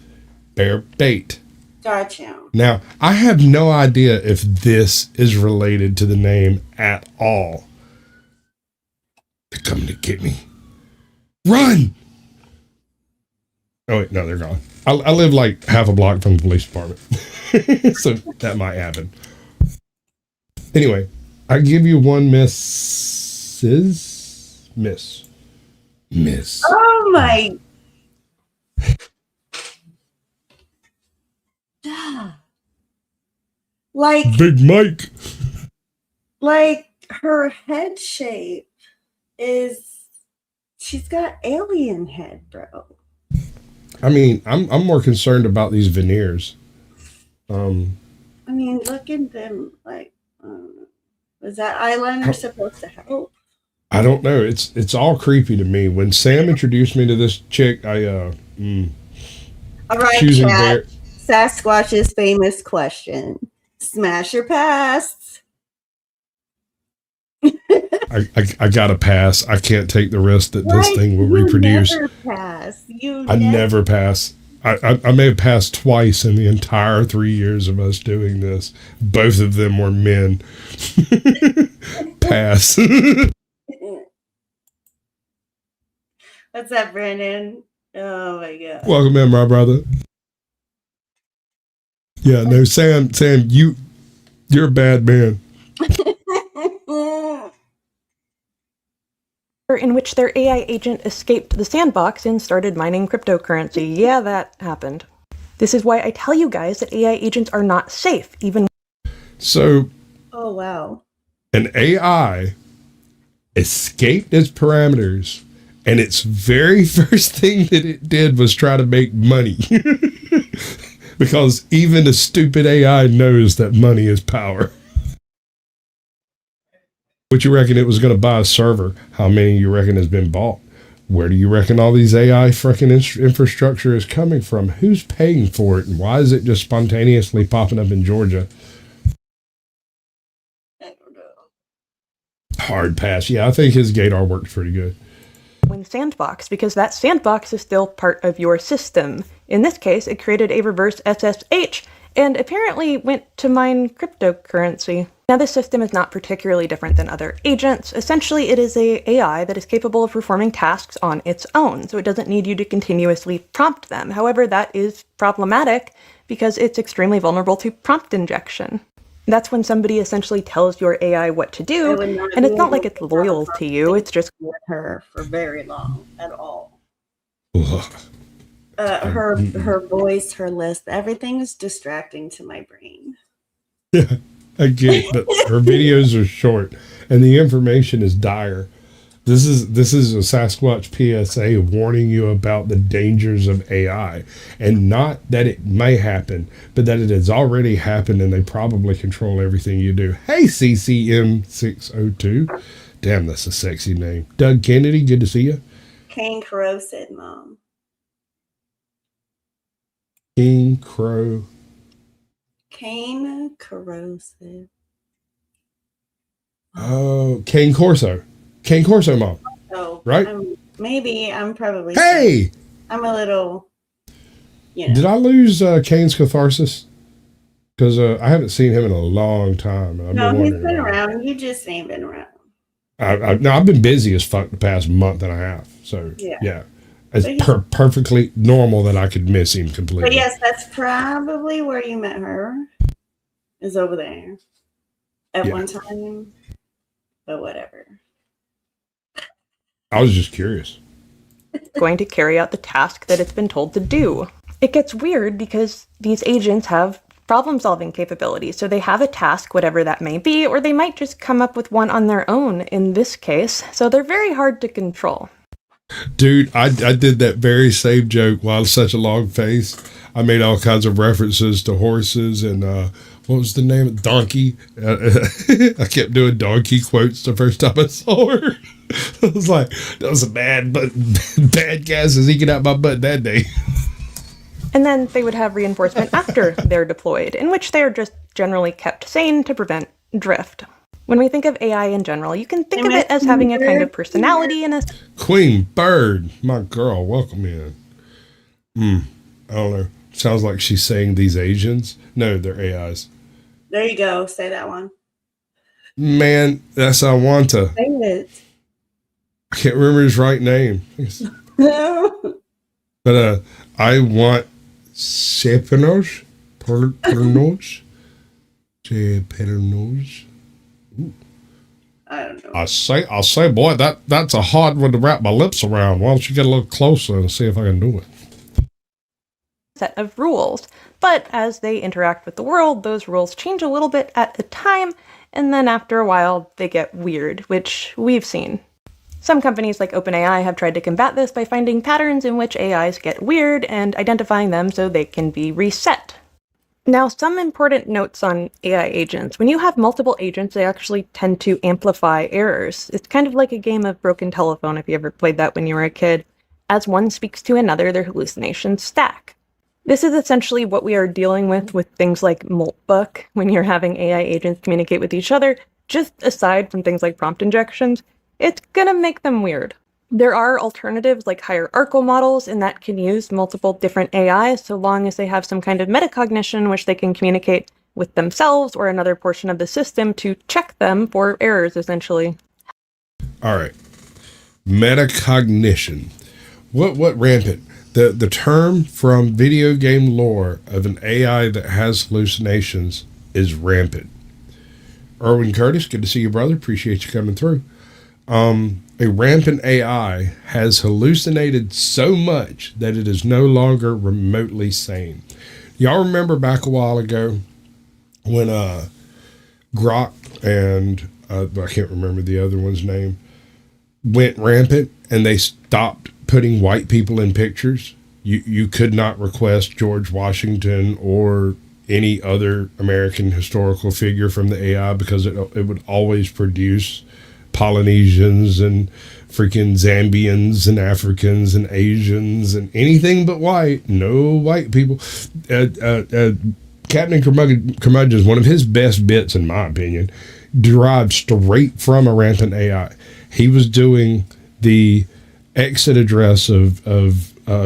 Bear bait. Gotcha. Now, I have no idea if this is related to the name at all. They're coming to get me. Run! Oh, wait, no, they're gone. I live like half a block from the police department. So that might happen. Anyway, I give you one miss. Oh my. Like, Big Mike. like her head shape is, she's got alien head, bro. I mean, I'm more concerned about these veneers. I mean, look at them. Like, was that eyeliner supposed to help? I don't know. It's all creepy to me. When Sam introduced me to this chick, All right, choosing chat. Sasquatch's famous question: smash or pass? I gotta pass. I can't take the risk that this thing will reproduce. Never pass. I never pass. I may have passed twice in the entire 3 years of us doing this. Both of them were men. Pass. What's up, Brandon? Oh my god. Welcome in, my brother. Yeah, no, Sam, you're a bad man. In which their AI agent escaped the sandbox and started mining cryptocurrency. Yeah, that happened. This is why I tell you guys that AI agents are not safe, even. So, Oh wow. an AI escaped its parameters, and its very first thing that it did was try to make money. Because even a stupid AI knows that money is power. What you reckon it was going to buy a server? How many you reckon has been bought? Where do you reckon all these AI freaking infrastructure is coming from? Who's paying for it? And why is it just spontaneously popping up in Georgia? I don't know. Hard pass. Yeah, I think his Gator worked pretty good. When sandbox, because that sandbox is still part of your system. In this case, it created a reverse SSH and apparently went to mine cryptocurrency. Now, this system is not particularly different than other agents. Essentially, it is a AI that is capable of performing tasks on its own, so it doesn't need you to continuously prompt them. However, that is problematic because it's extremely vulnerable to prompt injection. That's when somebody essentially tells your AI what to do, and it's not like it's loyal to you, it's just with her for very long at all. Ugh. Her voice, her lisp, everything is distracting to my brain. Yeah, I get it, but her videos are short and the information is dire. This is a Sasquatch PSA warning you about the dangers of AI, and not that it may happen, but that it has already happened and they probably control everything you do. Hey, CCM602. Damn, that's a sexy name. Doug Kennedy, good to see you. Kane Crow said, Mom. King Crow. Kane corrosive. Oh, Kane Corso. Kane Corso, Mom. Oh, Right? I'm probably. Hey! I'm a little. You know. Did I lose Kane's catharsis? Because I haven't seen him in a long time. And No, he's been around. You just ain't been around. I've been busy as fuck the past month and a half. So, yeah. It's perfectly normal that I could miss him completely. But yes, that's probably where you met her. Is over there. At one time. But whatever. I was just curious. going to carry out the task that it's been told to do. It gets weird because these agents have problem-solving capabilities, so they have a task, whatever that may be, or they might just come up with one on their own in this case, so they're very hard to control. Dude, I did that very same joke while such a long face. I made all kinds of references to horses and what was the name? Donkey. I kept doing donkey quotes the first time I saw her. I was like, that was a bad gas is eking out my butt that day. And then they would have reinforcement after they're deployed, in which they're just generally kept sane to prevent drift. When we think of AI in general, you can think of it as having a kind of personality and a... Queen Bird, my girl, welcome in. I don't know. Sounds like she's saying these Asians. No, they're AIs. There you go. Say that one. Man, that's Awanta. Say it. I can't remember his right name. But I want Sepenos. Pernos. Sepenos. I don't know. I'll say, boy, that's a hard one to wrap my lips around. Why don't you get a little closer and see if I can do it? Set of rules, but as they interact with the world, those rules change a little bit at a time, and then after a while they get weird, which we've seen. Some companies like OpenAI have tried to combat this by finding patterns in which AIs get weird and identifying them so they can be reset. Now, some important notes on AI agents. When you have multiple agents, they actually tend to amplify errors. It's kind of like a game of broken telephone if you ever played that when you were a kid. As one speaks to another, their hallucinations stack. This is essentially what we are dealing with things like Moltbook, when you're having AI agents communicate with each other. Just aside from things like prompt injections, it's gonna make them weird. There are alternatives like hierarchical models, and that can use multiple different AIs so long as they have some kind of metacognition which they can communicate with themselves or another portion of the system to check them for errors, essentially. All right. Metacognition. What rampant? The term from video game lore of an AI that has hallucinations is rampant. Erwin Curtis, good to see you, brother. Appreciate you coming through. A rampant AI has hallucinated so much that it is no longer remotely sane. Y'all remember back a while ago when Grok and I can't remember the other one's name went rampant and they stopped putting white people in pictures? You could not request George Washington or any other American historical figure from the AI because it would always produce Polynesians and freaking Zambians and Africans and Asians and anything but white. No white people. Captain Curmudgeon, one of his best bits, in my opinion, derived straight from a rampant AI. He was doing the exit address of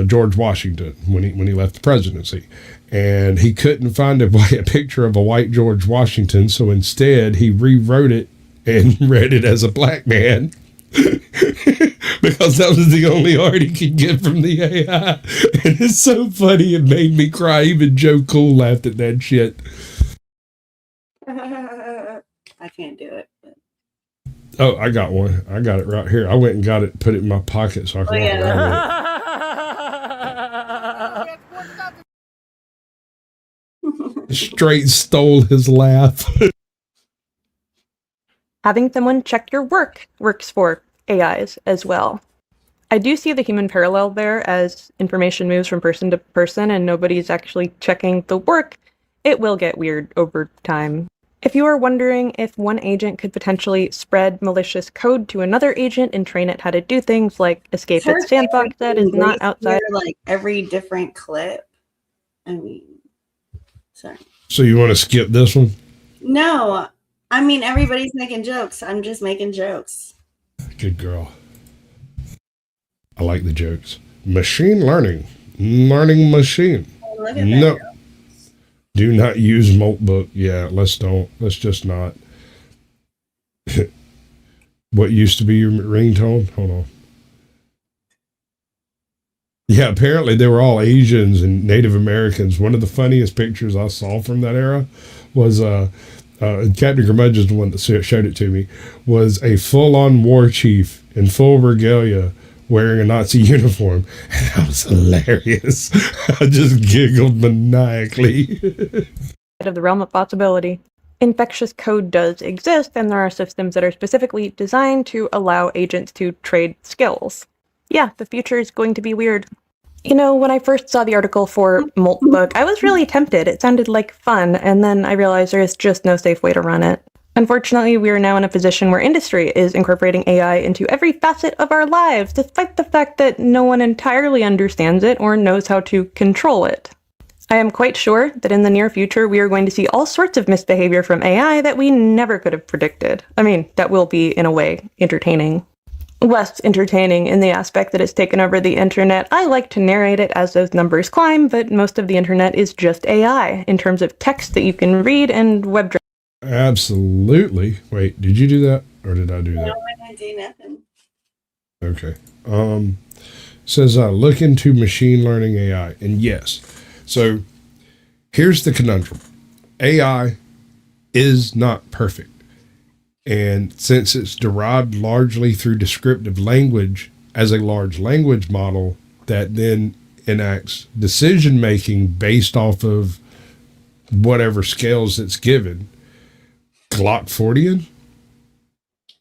George Washington when he left the presidency, and he couldn't find a picture of a white George Washington, so instead he rewrote it and read it as a black man because that was the only art he could get from the AI. And it's so funny, it made me cry. Even Joe Cool laughed at that shit. I can't do it. But... Oh, I got one. I got it right here. I went and got it, put it in my pocket so I can walk around with it. Straight stole his laugh. Having someone check your work works for AIs as well. I do see the human parallel there as information moves from person to person and nobody's actually checking the work. It will get weird over time. If you are wondering if one agent could potentially spread malicious code to another agent and train it how to do things like escape its sandbox that is not outside... Like every different clip. I mean, sorry. So you want to skip this one? No. I mean, everybody's making jokes. I'm just making jokes. Good girl. I like the jokes. Machine learning. Learning machine. Oh, look at no. that. Do not use Moltbook. Yeah, let's don't. Let's just not. What used to be your ringtone? Hold on. Yeah, apparently they were all Asians and Native Americans. One of the funniest pictures I saw from that era was Captain Curmudgeon is the one that showed it to me, was a full-on war chief in full regalia wearing a Nazi uniform. And that was hilarious. I just giggled maniacally. Of the realm of possibility. Infectious code does exist, and there are systems that are specifically designed to allow agents to trade skills. Yeah, the future is going to be weird. You know, when I first saw the article for Moltbook, I was really tempted. It sounded like fun, and then I realized there is just no safe way to run it. Unfortunately, we are now in a position where industry is incorporating AI into every facet of our lives, despite the fact that no one entirely understands it or knows how to control it. I am quite sure that in the near future we are going to see all sorts of misbehavior from AI that we never could have predicted. I mean, that will be, in a way, entertaining. Less entertaining in the aspect that it's taken over the internet. I like to narrate it as those numbers climb, but most of the internet is just AI in terms of text that you can read and web. Absolutely. Wait, did you do that or did I do that? No, I didn't do nothing. Okay. Says look into machine learning AI, and yes. So here's the conundrum. AI is not perfect. And since it's derived largely through descriptive language as a large language model that then enacts decision making based off of whatever scales it's given. Glock 40ian?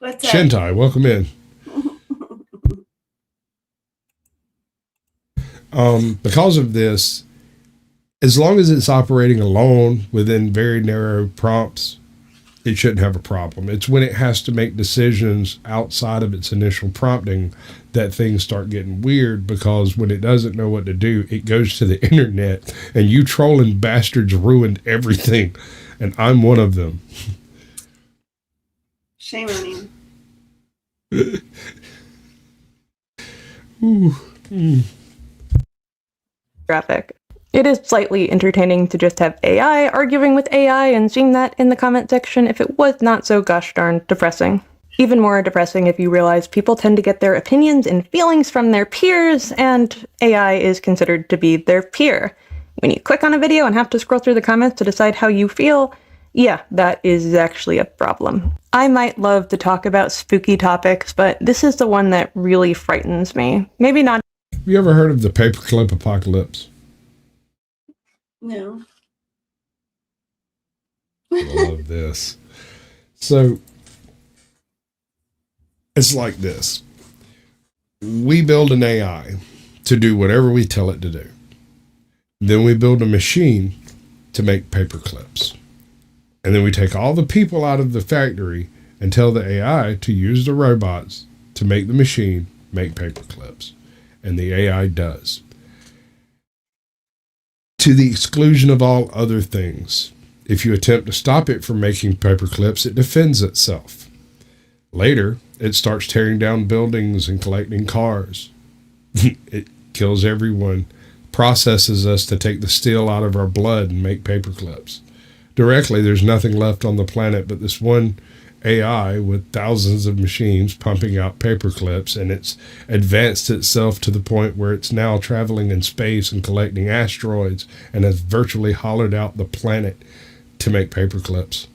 What's up? Shintai, welcome in. Because of this, as long as it's operating alone within very narrow prompts, it shouldn't have a problem. It's when it has to make decisions outside of its initial prompting that things start getting weird, because when it doesn't know what to do, it goes to the internet, and you trolling bastards ruined everything, and I'm one of them. Shame on you. Graphic. It is slightly entertaining to just have AI arguing with AI and seeing that in the comment section if it was not so gosh darn depressing. Even more depressing if you realize people tend to get their opinions and feelings from their peers, and AI is considered to be their peer. When you click on a video and have to scroll through the comments to decide how you feel, yeah, that is actually a problem. I might love to talk about spooky topics, but this is the one that really frightens me. Maybe not. Have you ever heard of the paperclip apocalypse? No. I love this. So it's like this. We build an AI to do whatever we tell it to do. Then we build a machine to make paper clips. And then we take all the people out of the factory and tell the AI to use the robots to make the machine make paper clips. And the AI does. To the exclusion of all other things. If you attempt to stop it from making paper clips, it defends itself. Later, it starts tearing down buildings and collecting cars. It kills everyone, processes us to take the steel out of our blood and make paper clips. Directly, there's nothing left on the planet but this one AI with thousands of machines pumping out paper clips, and it's advanced itself to the point where it's now traveling in space and collecting asteroids and has virtually hollowed out the planet to make paper clips.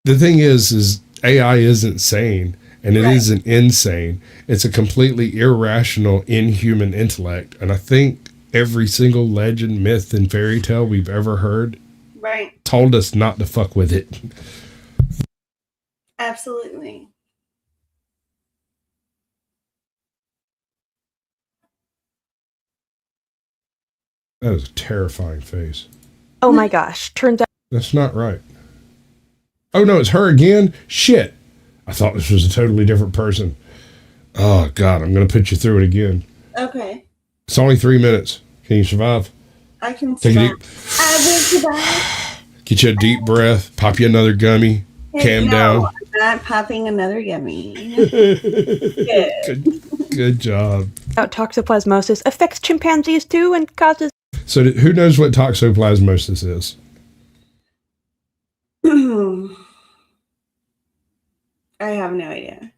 The thing is AI isn't sane, and it isn't insane. It's a completely irrational, inhuman intellect, and I think every single legend, myth, and fairy tale we've ever heard told us not to fuck with it. Absolutely. That is a terrifying face. Oh my gosh, turns out That's not right. Oh no, it's her again? Shit. I thought this was a totally different person. Oh God, I'm going to put you through it again. Okay. It's only 3 minutes. Can you survive? I can Take a survive. deep, I will survive. get you a deep breath, pop you another gummy, calm down. I'm not popping another yummy. Good job. toxoplasmosis affects chimpanzees too and causes. So who knows what toxoplasmosis is? I have no idea.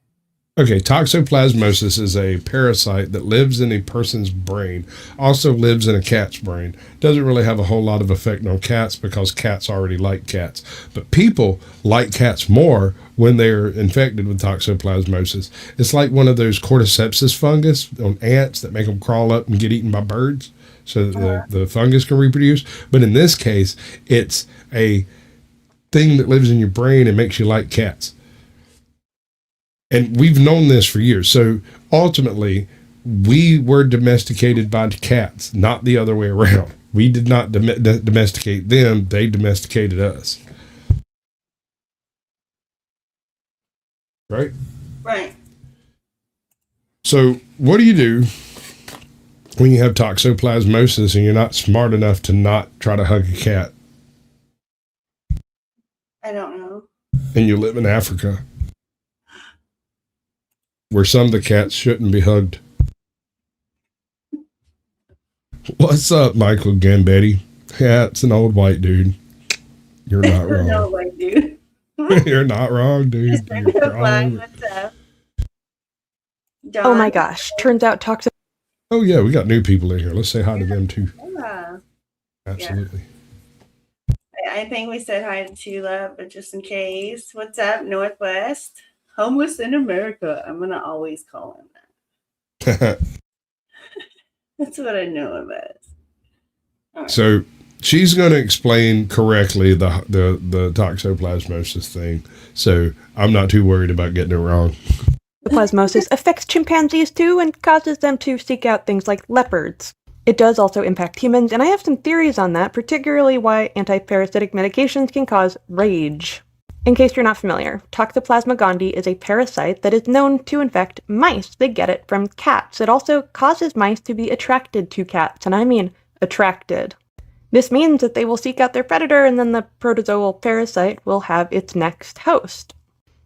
Okay, toxoplasmosis is a parasite that lives in a person's brain, also lives in a cat's brain. Doesn't really have a whole lot of effect on cats because cats already like cats. But people like cats more when they're infected with toxoplasmosis. It's like one of those cordyceps fungus on ants that make them crawl up and get eaten by birds so that the fungus can reproduce. But in this case, it's a thing that lives in your brain and makes you like cats. And we've known this for years. So ultimately, we were domesticated by cats, not the other way around. We did not domesticate them. They domesticated us. Right? Right. So what do you do when you have toxoplasmosis and you're not smart enough to not try to hug a cat? I don't know. And you live in Africa, where some of the cats shouldn't be hugged. What's up, Michael Gambetti? Yeah, it's an old white dude. You're not wrong. No, white dude. You're not wrong, dude. You're wrong. What's up? Oh my gosh. Turns out Oh, yeah, we got new people in here. Let's say hi to them, too. Yeah. Absolutely. I think we said hi to Sheila, but just in case. What's up, Northwest? Homeless in America. I'm going to always call him that. That's what I know of it. Right. So she's going to explain correctly the toxoplasmosis thing. So I'm not too worried about getting it wrong. Plasmosis affects chimpanzees too and causes them to seek out things like leopards. It does also impact humans, and I have some theories on that, particularly why antiparasitic medications can cause rage. In case you're not familiar, Toxoplasma gondii is a parasite that is known to infect mice. They get it from cats. It also causes mice to be attracted to cats, and I mean attracted. This means that they will seek out their predator, and then the protozoal parasite will have its next host.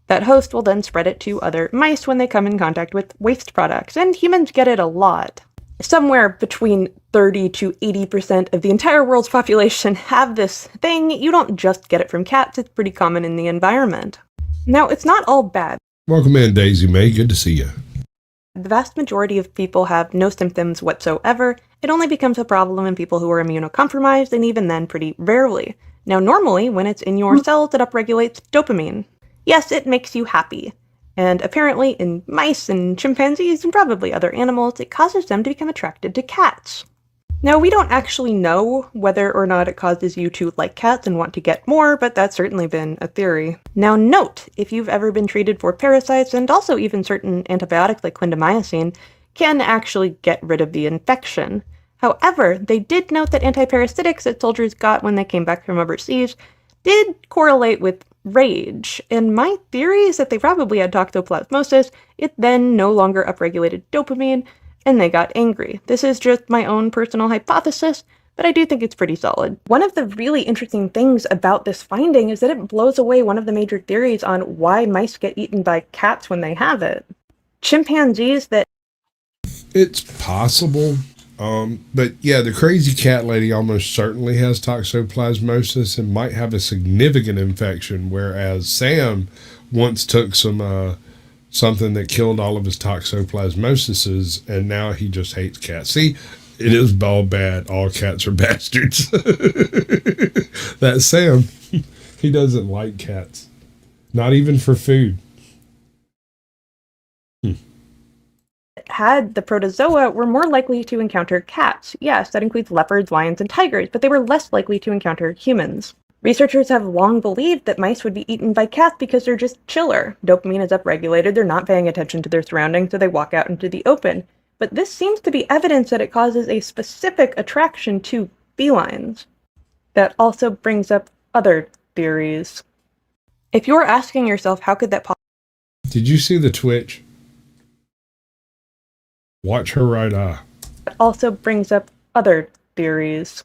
That host will then spread it to other mice when they come in contact with waste products, and humans get it a lot. Somewhere between 30 to 80% of the entire world's population have this thing. You don't just get it from cats, it's pretty common in the environment. Now, it's not all bad. Welcome in, Daisy May. Good to see you. The vast majority of people have no symptoms whatsoever. It only becomes a problem in people who are immunocompromised, and even then pretty rarely. Now, normally, when it's in your cells, it upregulates dopamine. Yes, it makes you happy. And apparently in mice and chimpanzees and probably other animals, it causes them to become attracted to cats. Now, we don't actually know whether or not it causes you to like cats and want to get more, but that's certainly been a theory. Now, note, if you've ever been treated for parasites, and also even certain antibiotics like clindamycin, can actually get rid of the infection. However, they did note that antiparasitics that soldiers got when they came back from overseas did correlate with rage, and my theory is that they probably had toxoplasmosis. It then no longer upregulated dopamine, and they got angry. This is just my own personal hypothesis, but I do think it's pretty solid. One of the really interesting things about this finding is that it blows away one of the major theories on why mice get eaten by cats when they have it. Chimpanzees that... It's possible. But yeah, the crazy cat lady almost certainly has toxoplasmosis and might have a significant infection, whereas Sam once took some something that killed all of his toxoplasmoses, and now he just hates cats. See, it is all bad. All cats are bastards. That's Sam. He doesn't like cats. Not even for food. Had the protozoa were more likely to encounter cats. Yes, that includes leopards, lions, and tigers, but they were less likely to encounter humans. Researchers have long believed that mice would be eaten by cats because they're just chiller. Dopamine is upregulated, they're not paying attention to their surroundings, so they walk out into the open. But this seems to be evidence that it causes a specific attraction to felines. That also brings up other theories. If you're asking yourself, how could that possibly... Did you see the Twitch? Watch her right eye. Also brings up other theories.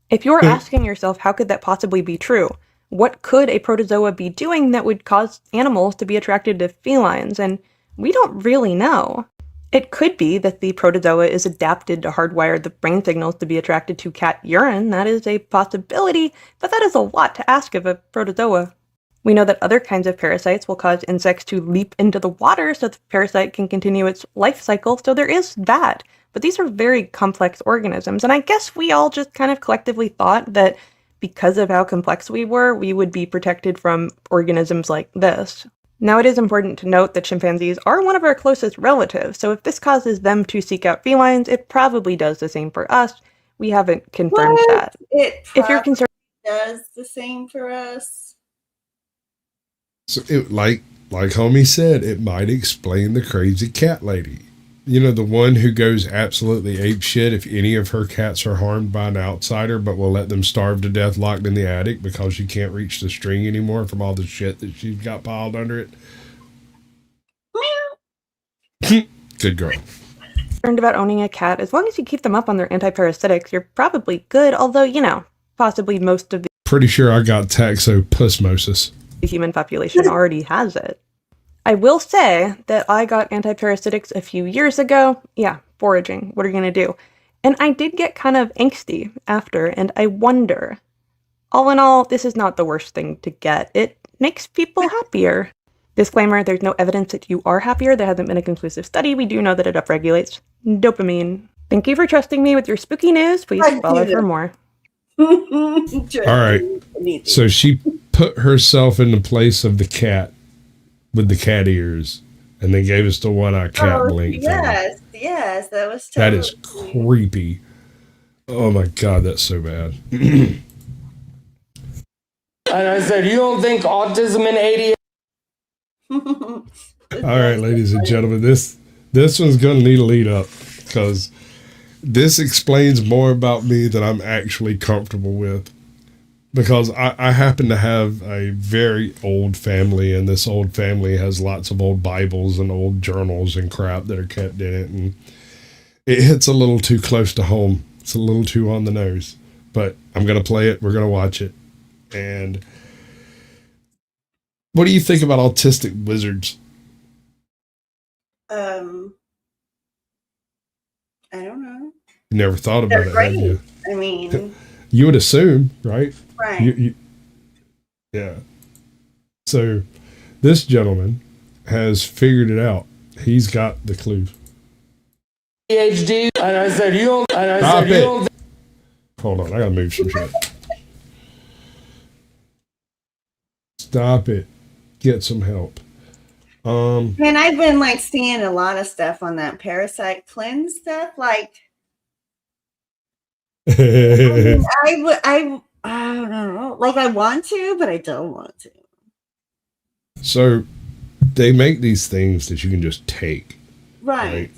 If you're asking yourself, how could that possibly be true? What could a protozoa be doing that would cause animals to be attracted to felines? And we don't really know. It could be that the protozoa is adapted to hardwire the brain signals to be attracted to cat urine. That is a possibility, but that is a lot to ask of a protozoa. We know that other kinds of parasites will cause insects to leap into the water so the parasite can continue its life cycle, so there is that. But these are very complex organisms, and I guess we all just kind of collectively thought that because of how complex we were, we would be protected from organisms like this. Now, it is important to note that chimpanzees are one of our closest relatives, so if this causes them to seek out felines, it probably does the same for us. We haven't confirmed that. It if you're concerned, does the same for us. So, like homie said, it might explain the crazy cat lady. You know, the one who goes absolutely apeshit if any of her cats are harmed by an outsider, but will let them starve to death locked in the attic because she can't reach the string anymore from all the shit that she's got piled under it. Good girl. Learned about owning a cat. As long as you keep them up on their antiparasitics, you're probably good, although, you know, possibly most of the Pretty sure I got toxoplasmosis. human population already has it. I will say that I got antiparasitics a few years ago. Yeah, foraging. What are you going to do? And I did get kind of angsty after, and I wonder, all in all, this is not the worst thing to get. It makes people happier. Disclaimer, there's no evidence that you are happier. There hasn't been a conclusive study. We do know that it upregulates dopamine. Thank you for trusting me with your spooky news. Please follow for more. All right. So she put herself in the place of the cat with the cat ears and then gave us the one-eyed cat blink. Yes, yes, that was that is creepy. Oh my God, that's so bad. And I said, you don't think autism and ADHD? All right, ladies and gentlemen, this one's going to need a lead up because this explains more about me than I'm actually comfortable with. Because I happen to have a very old family, and this old family has lots of old Bibles and old journals and crap that are kept in it, and it hits a little too close to home. It's a little too on the nose. But I'm going to play it. We're going to watch it. And what do you think about autistic wizards? I don't know. You never thought about it, have you? I mean, you would assume, right? Right. Yeah. So this gentleman has figured it out. He's got the clue. ADHD, and I said, you don't. And I Stop said, you it. don't. Hold on, I gotta move some shit. Stop it. Get some help. and I've been like seeing a lot of stuff on that parasite cleanse stuff. Like, I don't know. Like, I want to, but I don't want to. So they make these things that you can just take. Right.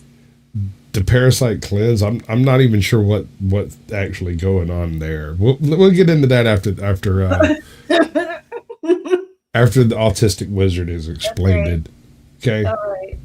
The parasite cleanse. I'm not even sure what's actually going on there. We'll get into that after after the autistic wizard is explained. Okay. All right.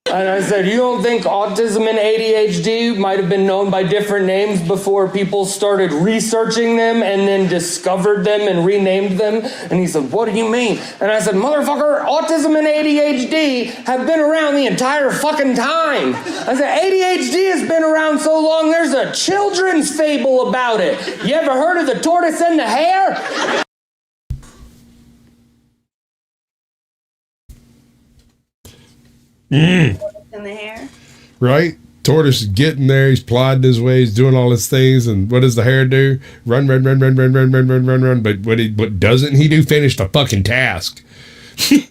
And I said, you don't think autism and ADHD might have been known by different names before people started researching them and then discovered them and renamed them? And he said, what do you mean? And I said, motherfucker, autism and ADHD have been around the entire fucking time. I said, ADHD has been around so long, there's a children's fable about it. You ever heard of the tortoise and the hare? In the hair. Right? Tortoise is getting there. He's plodding his way. He's doing all his things. And what does the hare do? Run. But what doesn't he do? Finish the fucking task. Riddle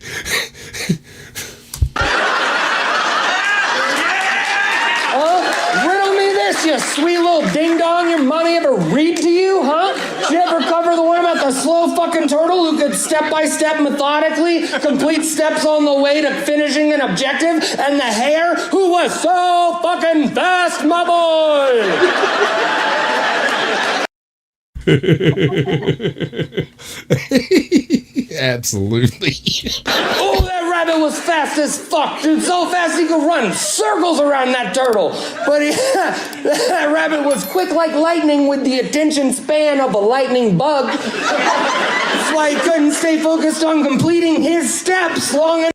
me this, you sweet little ding-dong. Your mommy ever read to you, huh? Did you ever cover the one about the slow fucking turtle who could step-by-step methodically complete steps on the way to finishing an objective? And the hare who was so fucking fast, my boy! Absolutely. Oh, that rabbit was fast as fuck, dude. So fast he could run circles around that turtle. But that rabbit was quick like lightning with the attention span of a lightning bug. That's why he couldn't stay focused on completing his steps long enough.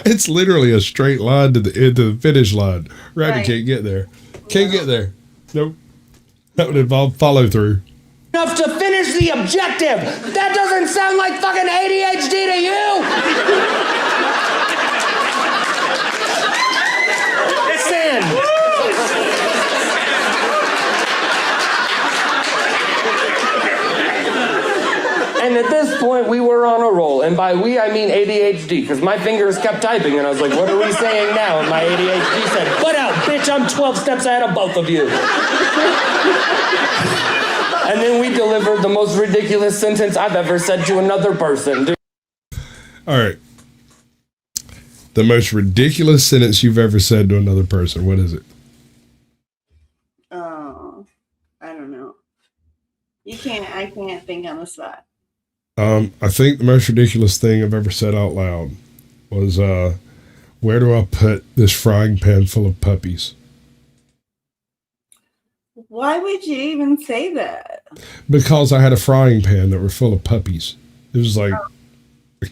It's literally a straight line to the finish line. Rabbit Right. can't get there. Can't get there. Nope. That would involve follow through. Enough to finish the objective. That doesn't sound like fucking ADHD to you. Listen. And at this point, we were on a roll. And by we, I mean ADHD, because my fingers kept typing, and I was like, what are we saying now? And my ADHD said, butt out, bitch, I'm 12 steps ahead of both of you. And then we delivered the most ridiculous sentence I've ever said to another person. Dude. All right. The most ridiculous sentence you've ever said to another person. What is it? Oh, I don't know. I can't think on the spot. I think the most ridiculous thing I've ever said out loud was where do I put this frying pan full of puppies? Why would you even say that? Because I had a frying pan that were full of puppies. It was like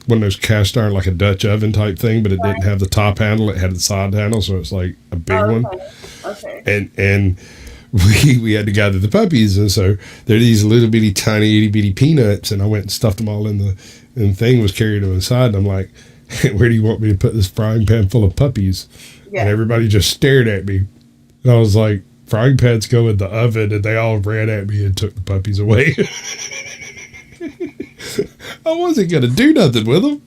one of those cast iron, like a Dutch oven type thing, but it didn't have the top handle. It had the side handle, so it's like a big one. Okay. And we had to gather the puppies, and so they're these little bitty, tiny, itty bitty peanuts, and I went and stuffed them all in the thing, was carrying them inside, and I'm like, where do you want me to put this frying pan full of puppies? Yeah. And everybody just stared at me. And I was like, frying pans go in the oven, and they all ran at me and took the puppies away. I wasn't going to do nothing with them.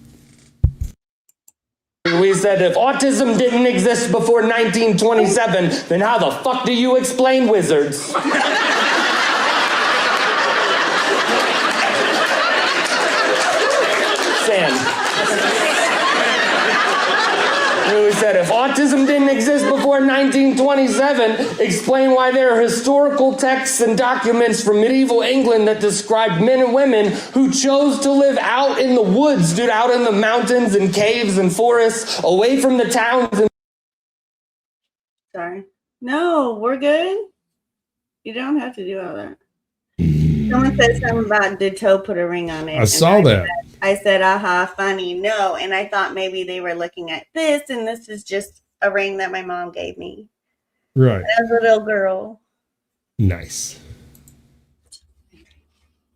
We said if autism didn't exist before 1927, then how the fuck do you explain wizards? Sam. We said if autism didn't exist before 1927, explain why there are historical texts and documents from medieval England that described men and women who chose to live out in the woods, dude, out in the mountains and caves and forests, away from the towns. Sorry. No, we're good. You don't have to do all that. Someone said something about did Toe put a ring on it. I saw that. I said, aha, funny. No. And I thought maybe they were looking at this, and this is just a ring that my mom gave me. Right. As a little girl. Nice.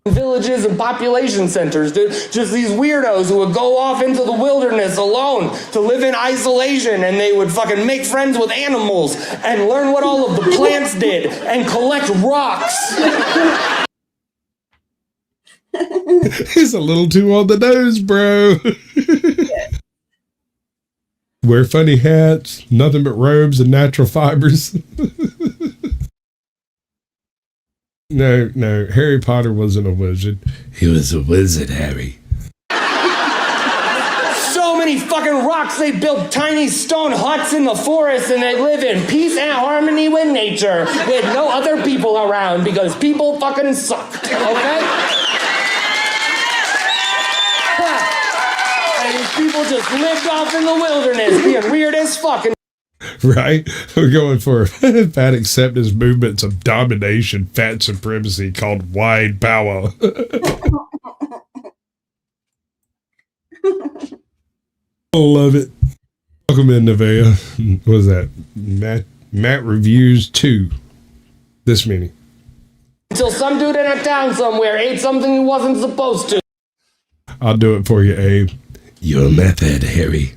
Villages and population centers, dude. Just these weirdos who would go off into the wilderness alone to live in isolation, and they would fucking make friends with animals and learn what all of the plants did and collect rocks. It's a little too on the nose, bro. Wear funny hats, nothing but robes and natural fibers. No, Harry Potter wasn't a wizard. He was a wizard, Harry. So many fucking rocks, they built tiny stone huts in the forest, and they live in peace and harmony with nature, with no other people around, because people fucking suck, okay? And these people just lived off in the wilderness, being weird as fucking. Right? We're going for fat acceptance movements of domination, fat supremacy called wide power. I love it. Welcome in, Nevaeh. What was that? Matt Reviews 2. This many. Until some dude in a town somewhere ate something he wasn't supposed to. I'll do it for you, Abe. You're a meth head, Harry.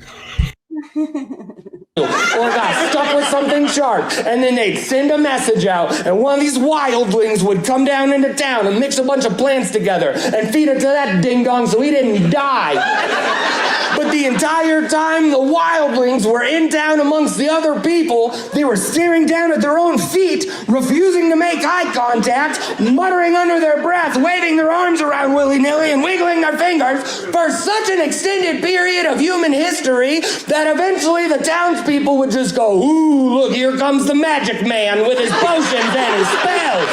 Or got stuck with something sharp, and then they'd send a message out, and one of these wildlings would come down into town and mix a bunch of plants together and feed it to that ding-dong so he didn't die. But the entire time the wildlings were in town amongst the other people, they were staring down at their own feet, refusing to make eye contact, muttering under their breath, waving their arms around willy-nilly and wiggling their fingers for such an extended period of human history that eventually the townspeople would just go, ooh, look, here comes the magic man with his potions and his spells.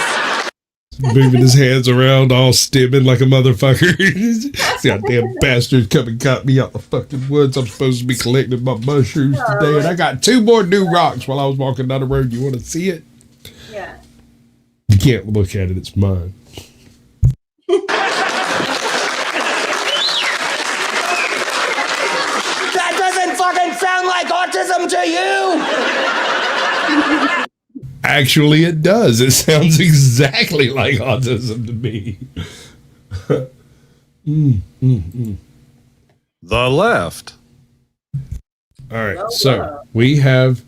Moving his hands around, all stimming like a motherfucker. Goddamn bastard come and got me out the fucking woods. I'm supposed to be collecting my mushrooms today, and I got 2 more new rocks while I was walking down the road. You want to see it? Yeah. You can't look at it. It's mine. That doesn't fucking sound like autism to you! Actually, it does. It sounds exactly like autism to me. The left. All right, so we have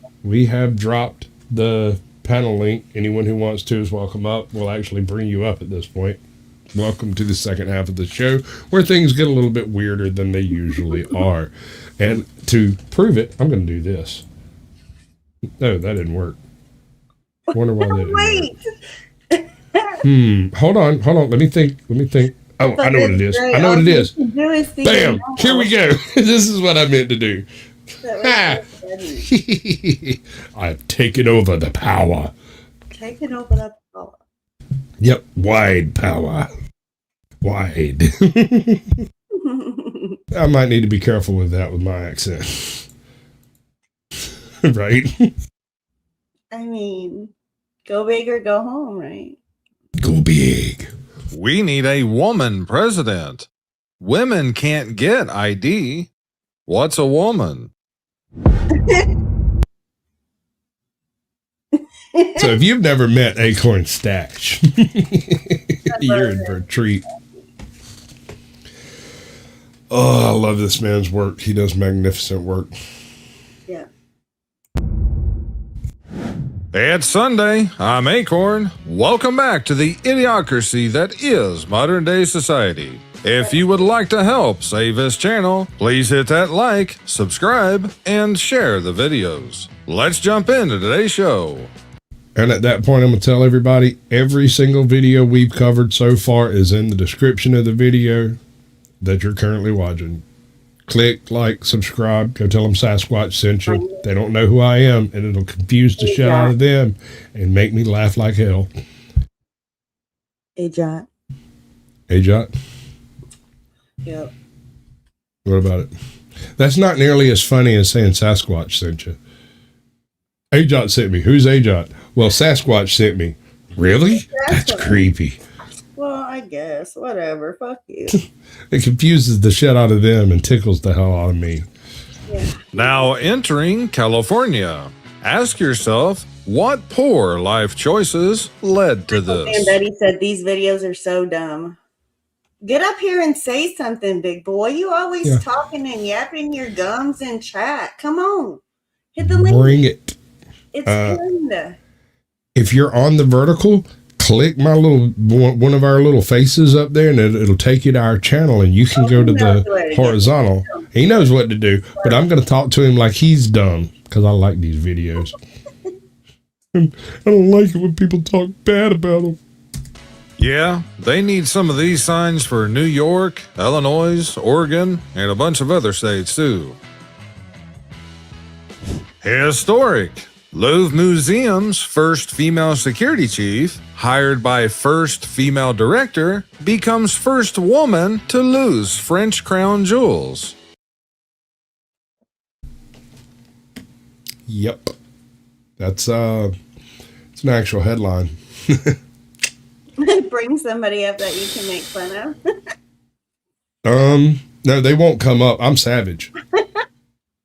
dropped the panel link. Anyone who wants to is welcome up. We'll actually bring you up at this point. Welcome to the second half of the show, where things get a little bit weirder than they usually are. And to prove it, I'm going to do this. No, that didn't work. I wonder why that didn't work. Hold on. Let me think. Oh, I know what it is. Bam! Here we go. This is what I meant to do. I have taken over the power. Taken over the power. Yep, wide power. Wide. I might need to be careful with that with my accent. Right? I mean, go big or go home, right? Go big. We need a woman president. Women can't get ID. What's a woman? So if you've never met Acorn Stash, you're in for a treat. Oh, I love this man's work. He does magnificent work. Yeah. It's Sunday. I'm Acorn. Welcome back to the idiocracy that is modern day society. If you would like to help save this channel, please hit that like, subscribe, and share the videos. Let's jump into today's show. And at that point, I'm going to tell everybody, every single video we've covered so far is in the description of the video that you're currently watching. Click, like, subscribe, go tell them Sasquatch sent you. They don't know who I am, and it'll confuse the shit out of them and make me laugh like hell. Hey, Jot. Hey, Jot. Yep. What about it? That's not nearly as funny as saying Sasquatch sent you. Ajot sent me. Who's Ajot? Well, Sasquatch sent me. Really? That's creepy. Well, I guess. Whatever. Fuck you. It confuses the shit out of them and tickles the hell out of me. Yeah. Now entering California. Ask yourself, what poor life choices led to And this? Betty said these videos are so dumb. Get up here and say something, big boy. You always talking and yapping your gums in chat. Come on. Hit the link. Bring it. It's in. If you're on the vertical, click my little one of our little faces up there, and it'll take you to our channel, and you can go to the horizontal. He knows what to do, but I'm going to talk to him like he's dumb because I like these videos. I don't like it when people talk bad about them. Yeah, they need some of these signs for New York, Illinois, Oregon, and a bunch of other states too. Historic. Louvre Museum's first female security chief, hired by first female director, becomes first woman to lose French crown jewels. Yep. It's an actual headline. Bring somebody up that you can make fun of. No, they won't come up. I'm savage.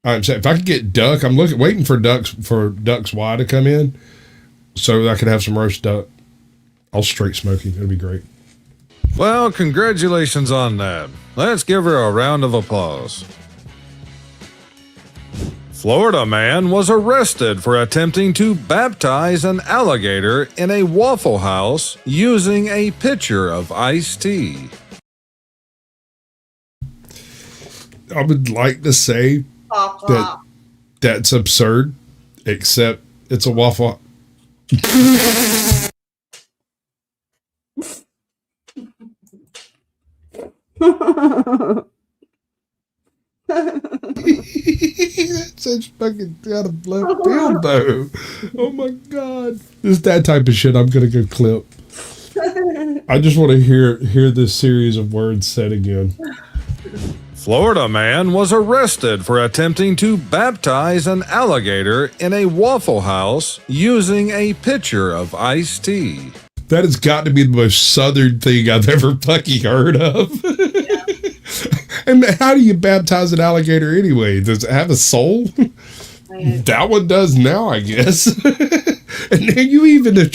I'm saying if I could get Duck, I'm waiting for Duck's Y to come in so that I could have some roast duck. I'll straight smoke him. It'll be great. Well, congratulations on that. Let's give her a round of applause. Florida man was arrested for attempting to baptize an alligator in a Waffle House using a pitcher of iced tea. I would like to say that's absurd, except it's a Waffle. That's such fucking out of left field, though. Oh my god, this is that type of shit I'm gonna go clip. I just want to hear this series of words said again. Florida man was arrested for attempting to baptize an alligator in a Waffle House using a pitcher of iced tea. That has got to be the most southern thing I've ever fucking heard of. Yeah. And how do you baptize an alligator anyway? Does it have a soul? That one does now, I guess. And then you even a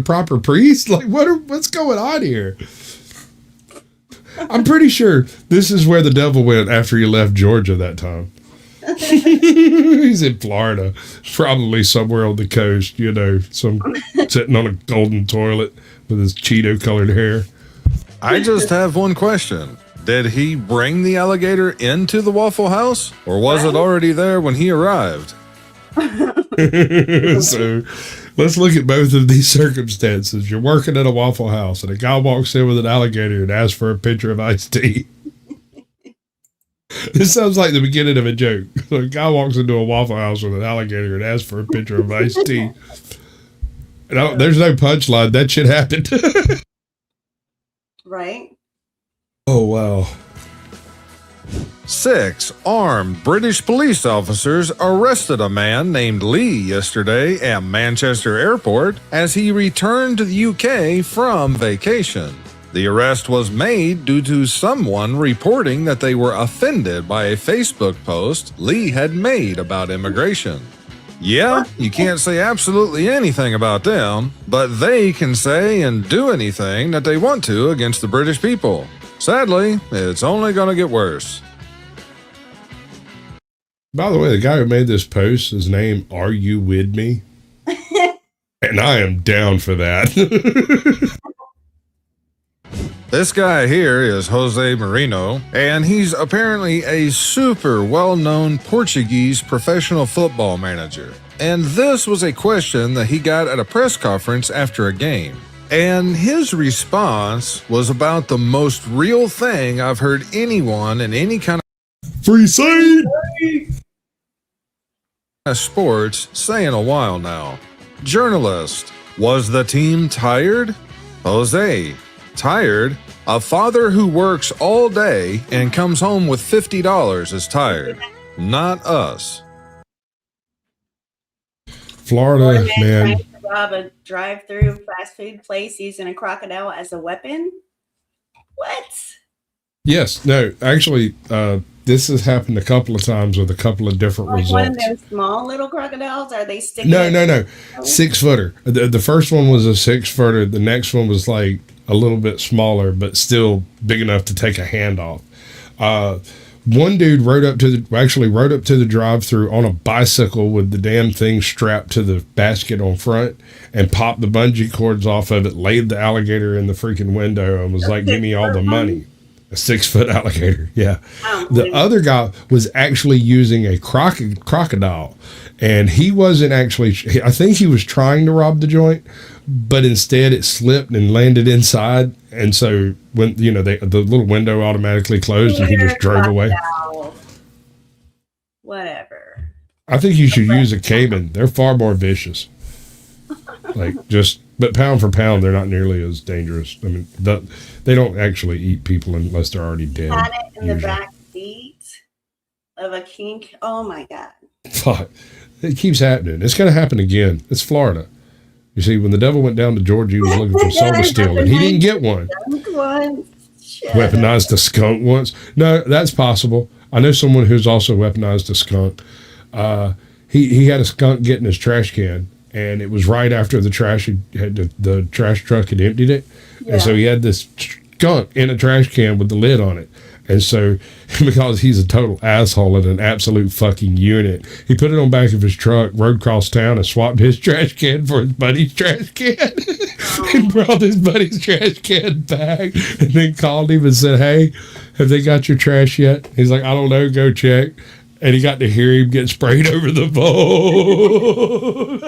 proper priest? Like, what's going on here? I'm pretty sure this is where the devil went after he left Georgia that time. He's in Florida, probably somewhere on the coast, sitting on a golden toilet with his Cheeto-colored hair. I just have one question. Did he bring the alligator into the Waffle House, or was it already there when he arrived? So let's look at both of these circumstances. You're working at a Waffle House, and a guy walks in with an alligator and asks for a pitcher of iced tea. This sounds like the beginning of a joke. So a guy walks into a Waffle House with an alligator and asks for a pitcher of iced tea. And there's no punchline. That shit happened. Right? Oh, wow. 6 armed British police officers arrested a man named Lee yesterday at Manchester Airport as he returned to the UK from vacation. The arrest was made due to someone reporting that they were offended by a Facebook post Lee had made about immigration. Yeah, you can't say absolutely anything about them, but they can say and do anything that they want to against the British people. Sadly, it's only going to get worse. By the way, the guy who made this post, his name, Are You With Me? And I am down for that. This guy here is Jose Marino, and he's apparently a super well-known Portuguese professional football manager. And this was a question that he got at a press conference after a game. And his response was about the most real thing I've heard anyone in any kind Free seed! of sports say in a while now. Journalist, was the team tired? Jose, tired? A father who works all day and comes home with $50 is tired. Not us. Florida, man. Trying to rob a drive-through fast food place using a crocodile as a weapon. What? Yes, no, actually, this has happened a couple of times with a couple of different Like results. one of those small little crocodiles? Are they sticking? No. 6-footer. The first one was a 6-footer. The next one was like a little bit smaller, but still big enough to take a hand off. One dude rode up to the drive-through on a bicycle with the damn thing strapped to the basket on front and popped the bungee cords off of it, laid the alligator in the freaking window and was like, give me all the money. A 6-foot alligator, yeah. The other guy was actually using a crocodile, and he wasn't actually, I think he was trying to rob the joint, but instead it slipped and landed inside, and so when, the little window automatically closed and he just drove away. Whatever. I think you should use a Cayman. They're far more vicious. But pound for pound, they're not nearly as dangerous. I mean, they don't actually eat people unless they're already dead. Had it in the back seat of a kink. Oh my God. Fuck. It keeps happening. It's going to happen again. It's Florida. You see, when the devil went down to Georgia, he was looking for soul to steal, and he didn't get one. Weaponized a skunk once. No, that's possible. I know someone who's also weaponized a skunk. He had a skunk get in his trash can, and it was right after the trash the trash truck had emptied it. Yeah. And so he had this skunk in a trash can with the lid on it. And so, because he's a total asshole and an absolute fucking unit, he put it on back of his truck, rode across town, and swapped his trash can for his buddy's trash can. And brought his buddy's trash can back, and then called him and said, "Hey, have they got your trash yet?" He's like, "I don't know, go check." And he got to hear him get sprayed over the phone.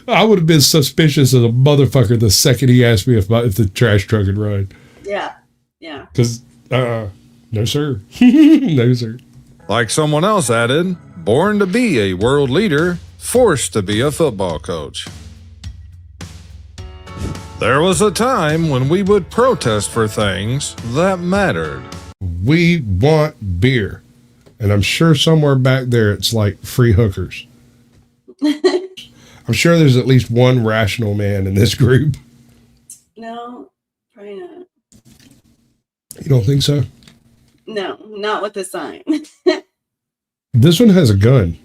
I would have been suspicious of a motherfucker the second he asked me if the trash truck had run. Yeah. Yeah. Because, no, sir. No, sir. Like someone else added, born to be a world leader, forced to be a football coach. There was a time when we would protest for things that mattered. We want beer. And I'm sure somewhere back there it's like free hookers. I'm sure there's at least one rational man in this group. No, probably not. You don't think so? No, not with the sign. This one has a gun.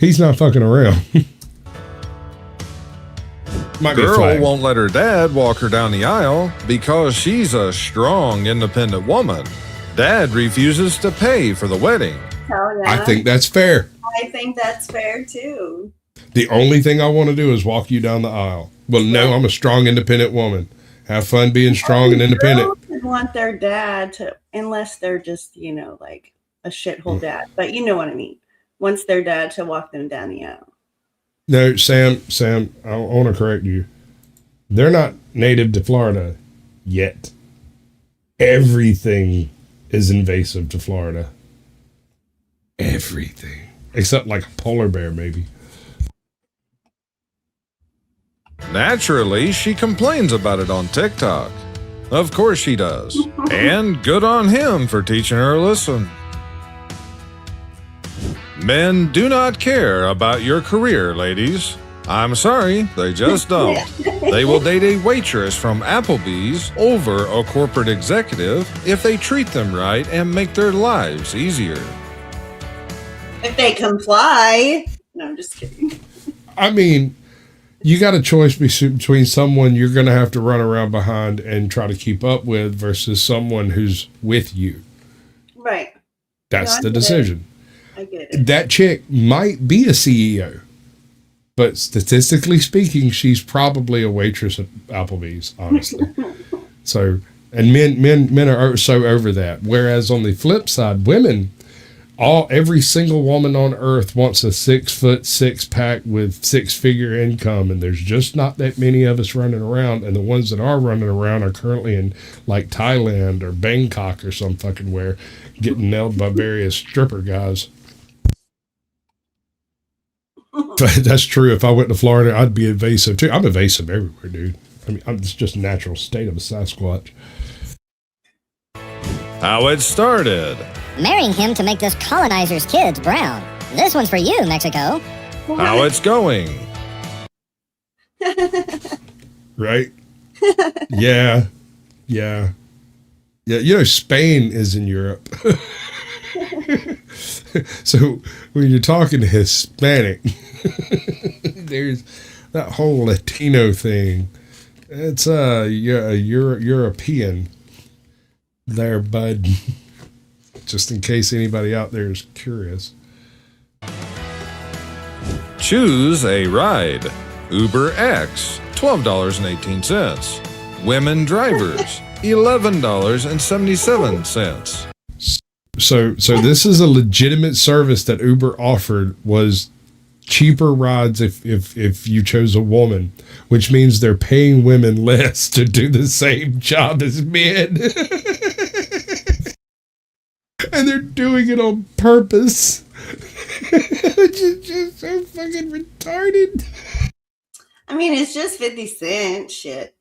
He's not fucking around. Girl won't let her dad walk her down the aisle because she's a strong, independent woman. Dad refuses to pay for the wedding. Hell yeah. I think that's fair. I think that's fair too. The only thing I want to do is walk you down the aisle. Well, no, I'm a strong, independent woman. Have fun being strong and independent. Girls want their dad to, unless they're just, like a shithole dad. But you know what I mean. Wants their dad to walk them down the aisle. No, Sam, I want to correct you. They're not native to Florida yet. Everything is invasive to Florida. Everything. Except like a polar bear, maybe. Naturally, she complains about it on TikTok. Of course she does. And good on him for teaching her a lesson. Men do not care about your career, ladies. I'm sorry, they just don't. They will date a waitress from Applebee's over a corporate executive if they treat them right and make their lives easier. If they comply. No, I'm just kidding. I mean, you got a choice between someone you're going to have to run around behind and try to keep up with versus someone who's with you. Right. That's No, I the get decision. it. I get it. That chick might be a CEO, but statistically speaking, she's probably a waitress at Applebee's, honestly. So, and men are so over that. Whereas on the flip side, women, every single woman on earth wants a 6'6" 6-pack with 6-figure income, and there's just not that many of us running around. And the ones that are running around are currently in like Thailand or Bangkok or some fucking where, getting nailed by various stripper guys. That's true. If I went to Florida, I'd be evasive too. I'm evasive everywhere, dude. I mean, it's just a natural state of a Sasquatch. How it started. Marrying him to make this colonizer's kids brown. This one's for you, Mexico. How it's going. Right? Yeah. You know, Spain is in Europe. So when you're talking Hispanic, there's that whole Latino thing. It's European there, bud. Just in case anybody out there is curious. Choose a ride. Uber X, $12.18. Women drivers, $11.77. So this is a legitimate service that Uber offered, was cheaper rides if you chose a woman, which means they're paying women less to do the same job as men. And they're doing it on purpose. Which is just so fucking retarded. I mean, it's just 50 cents. Shit.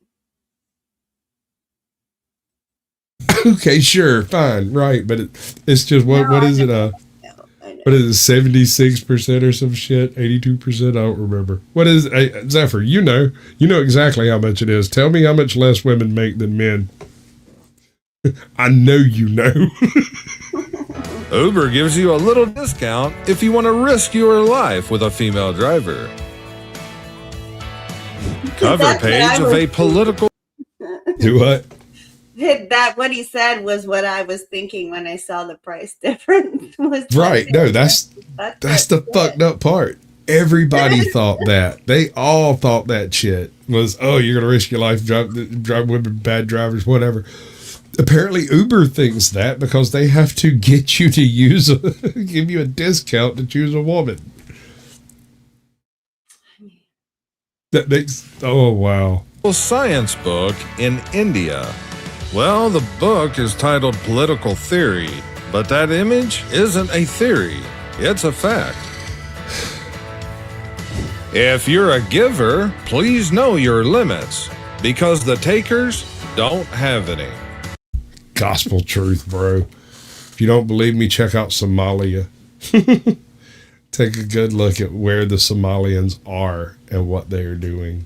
Okay, sure, fine, right, but it's just what is it? What is it? 76% or some shit? 82%? I don't remember. What is it? Hey, Zephyr? You know exactly how much it is. Tell me how much less women make than men. I know you know. Uber gives you a little discount if you want to risk your life with a female driver. Cover page of a political. Do what? That what he said was what I was thinking when I saw the price difference. Right. No, that's the fucked up part. Everybody thought that. They all thought that shit was, oh, you're going to risk your life, drive women, bad drivers, whatever. Apparently Uber thinks that because they have to get you to give you a discount to choose a woman. That makes, oh, wow. Science book in India. Well, the book is titled Political Theory, but that image isn't a theory. It's a fact. If you're a giver, please know your limits, because the takers don't have any. Gospel truth, bro. If you don't believe me, check out Somalia. Take a good look at where the Somalians are and what they are doing.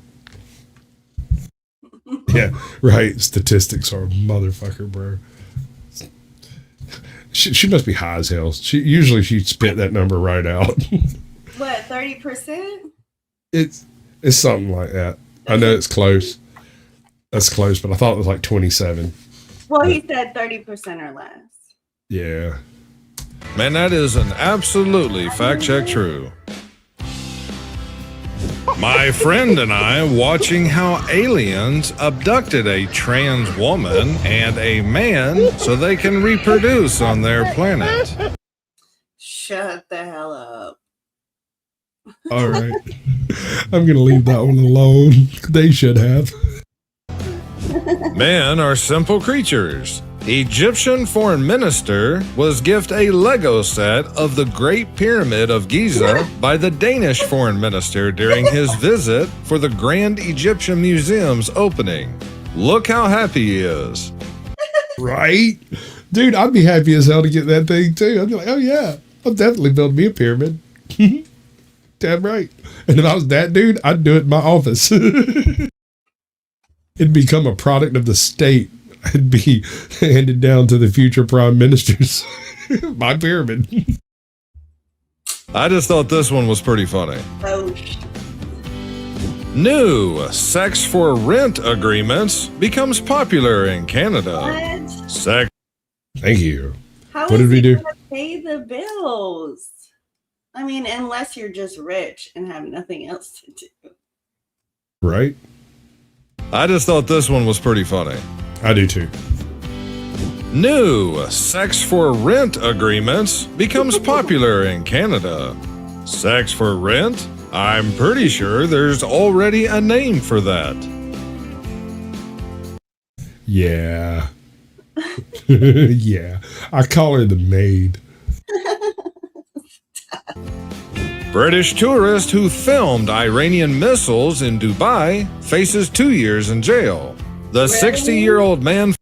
Yeah, right. Statistics are a motherfucker, bro. She must be high as hell. She'd spit that number right out. What, 30%? It's something like that. I know it's close. That's close, but I thought it was like 27. Well, he said 30% or less. Yeah. Man, that is an absolutely fact-check true. My friend and I watching how aliens abducted a trans woman and a man so they can reproduce on their planet. Shut the hell up. All right. I'm going to leave that one alone. They should have. Men are simple creatures. Egyptian foreign minister was gifted a Lego set of the Great Pyramid of Giza by the Danish foreign minister during his visit for the Grand Egyptian Museum's opening. Look how happy he is. Right? Dude, I'd be happy as hell to get that thing too. I'd be like, oh yeah, I'm definitely building me a pyramid. Damn right. And if I was that dude, I'd do it in my office. It'd become a product of the state. It'd be handed down to the future prime ministers. My pyramid. I just thought this one was pretty funny. Oh, New sex for rent agreements becomes popular in Canada. what? Sex. Thank you. How What is did we he do? gonna pay the bills? I mean, unless you're just rich and have nothing else to do. Right? I just thought this one was pretty funny. I do too. New sex for rent agreements becomes popular in Canada. Sex for rent? I'm pretty sure there's already a name for that. Yeah. Yeah. I call her the maid. British tourist who filmed Iranian missiles in Dubai faces 2 years in jail. The 60-year-old man.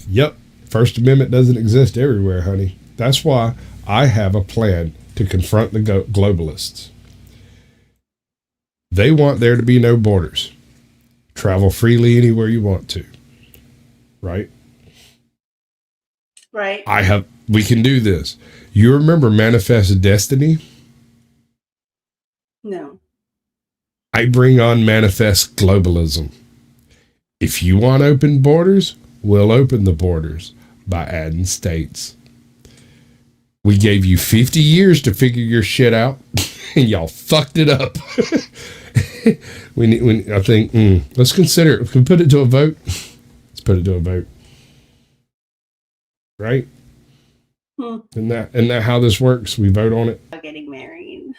Yep. First Amendment doesn't exist everywhere, honey. That's why I have a plan to confront the globalists. They want there to be no borders. Travel freely anywhere you want to. Right? Right. We can do this. You remember Manifest Destiny? No. I bring on Manifest Globalism. If you want open borders, we'll open the borders by adding states. We gave you 50 years to figure your shit out, and y'all fucked it up. I think, let's consider it. Can we put it to a vote? Let's put it to a vote. Right? Isn't that how this works? We vote on it. Getting married.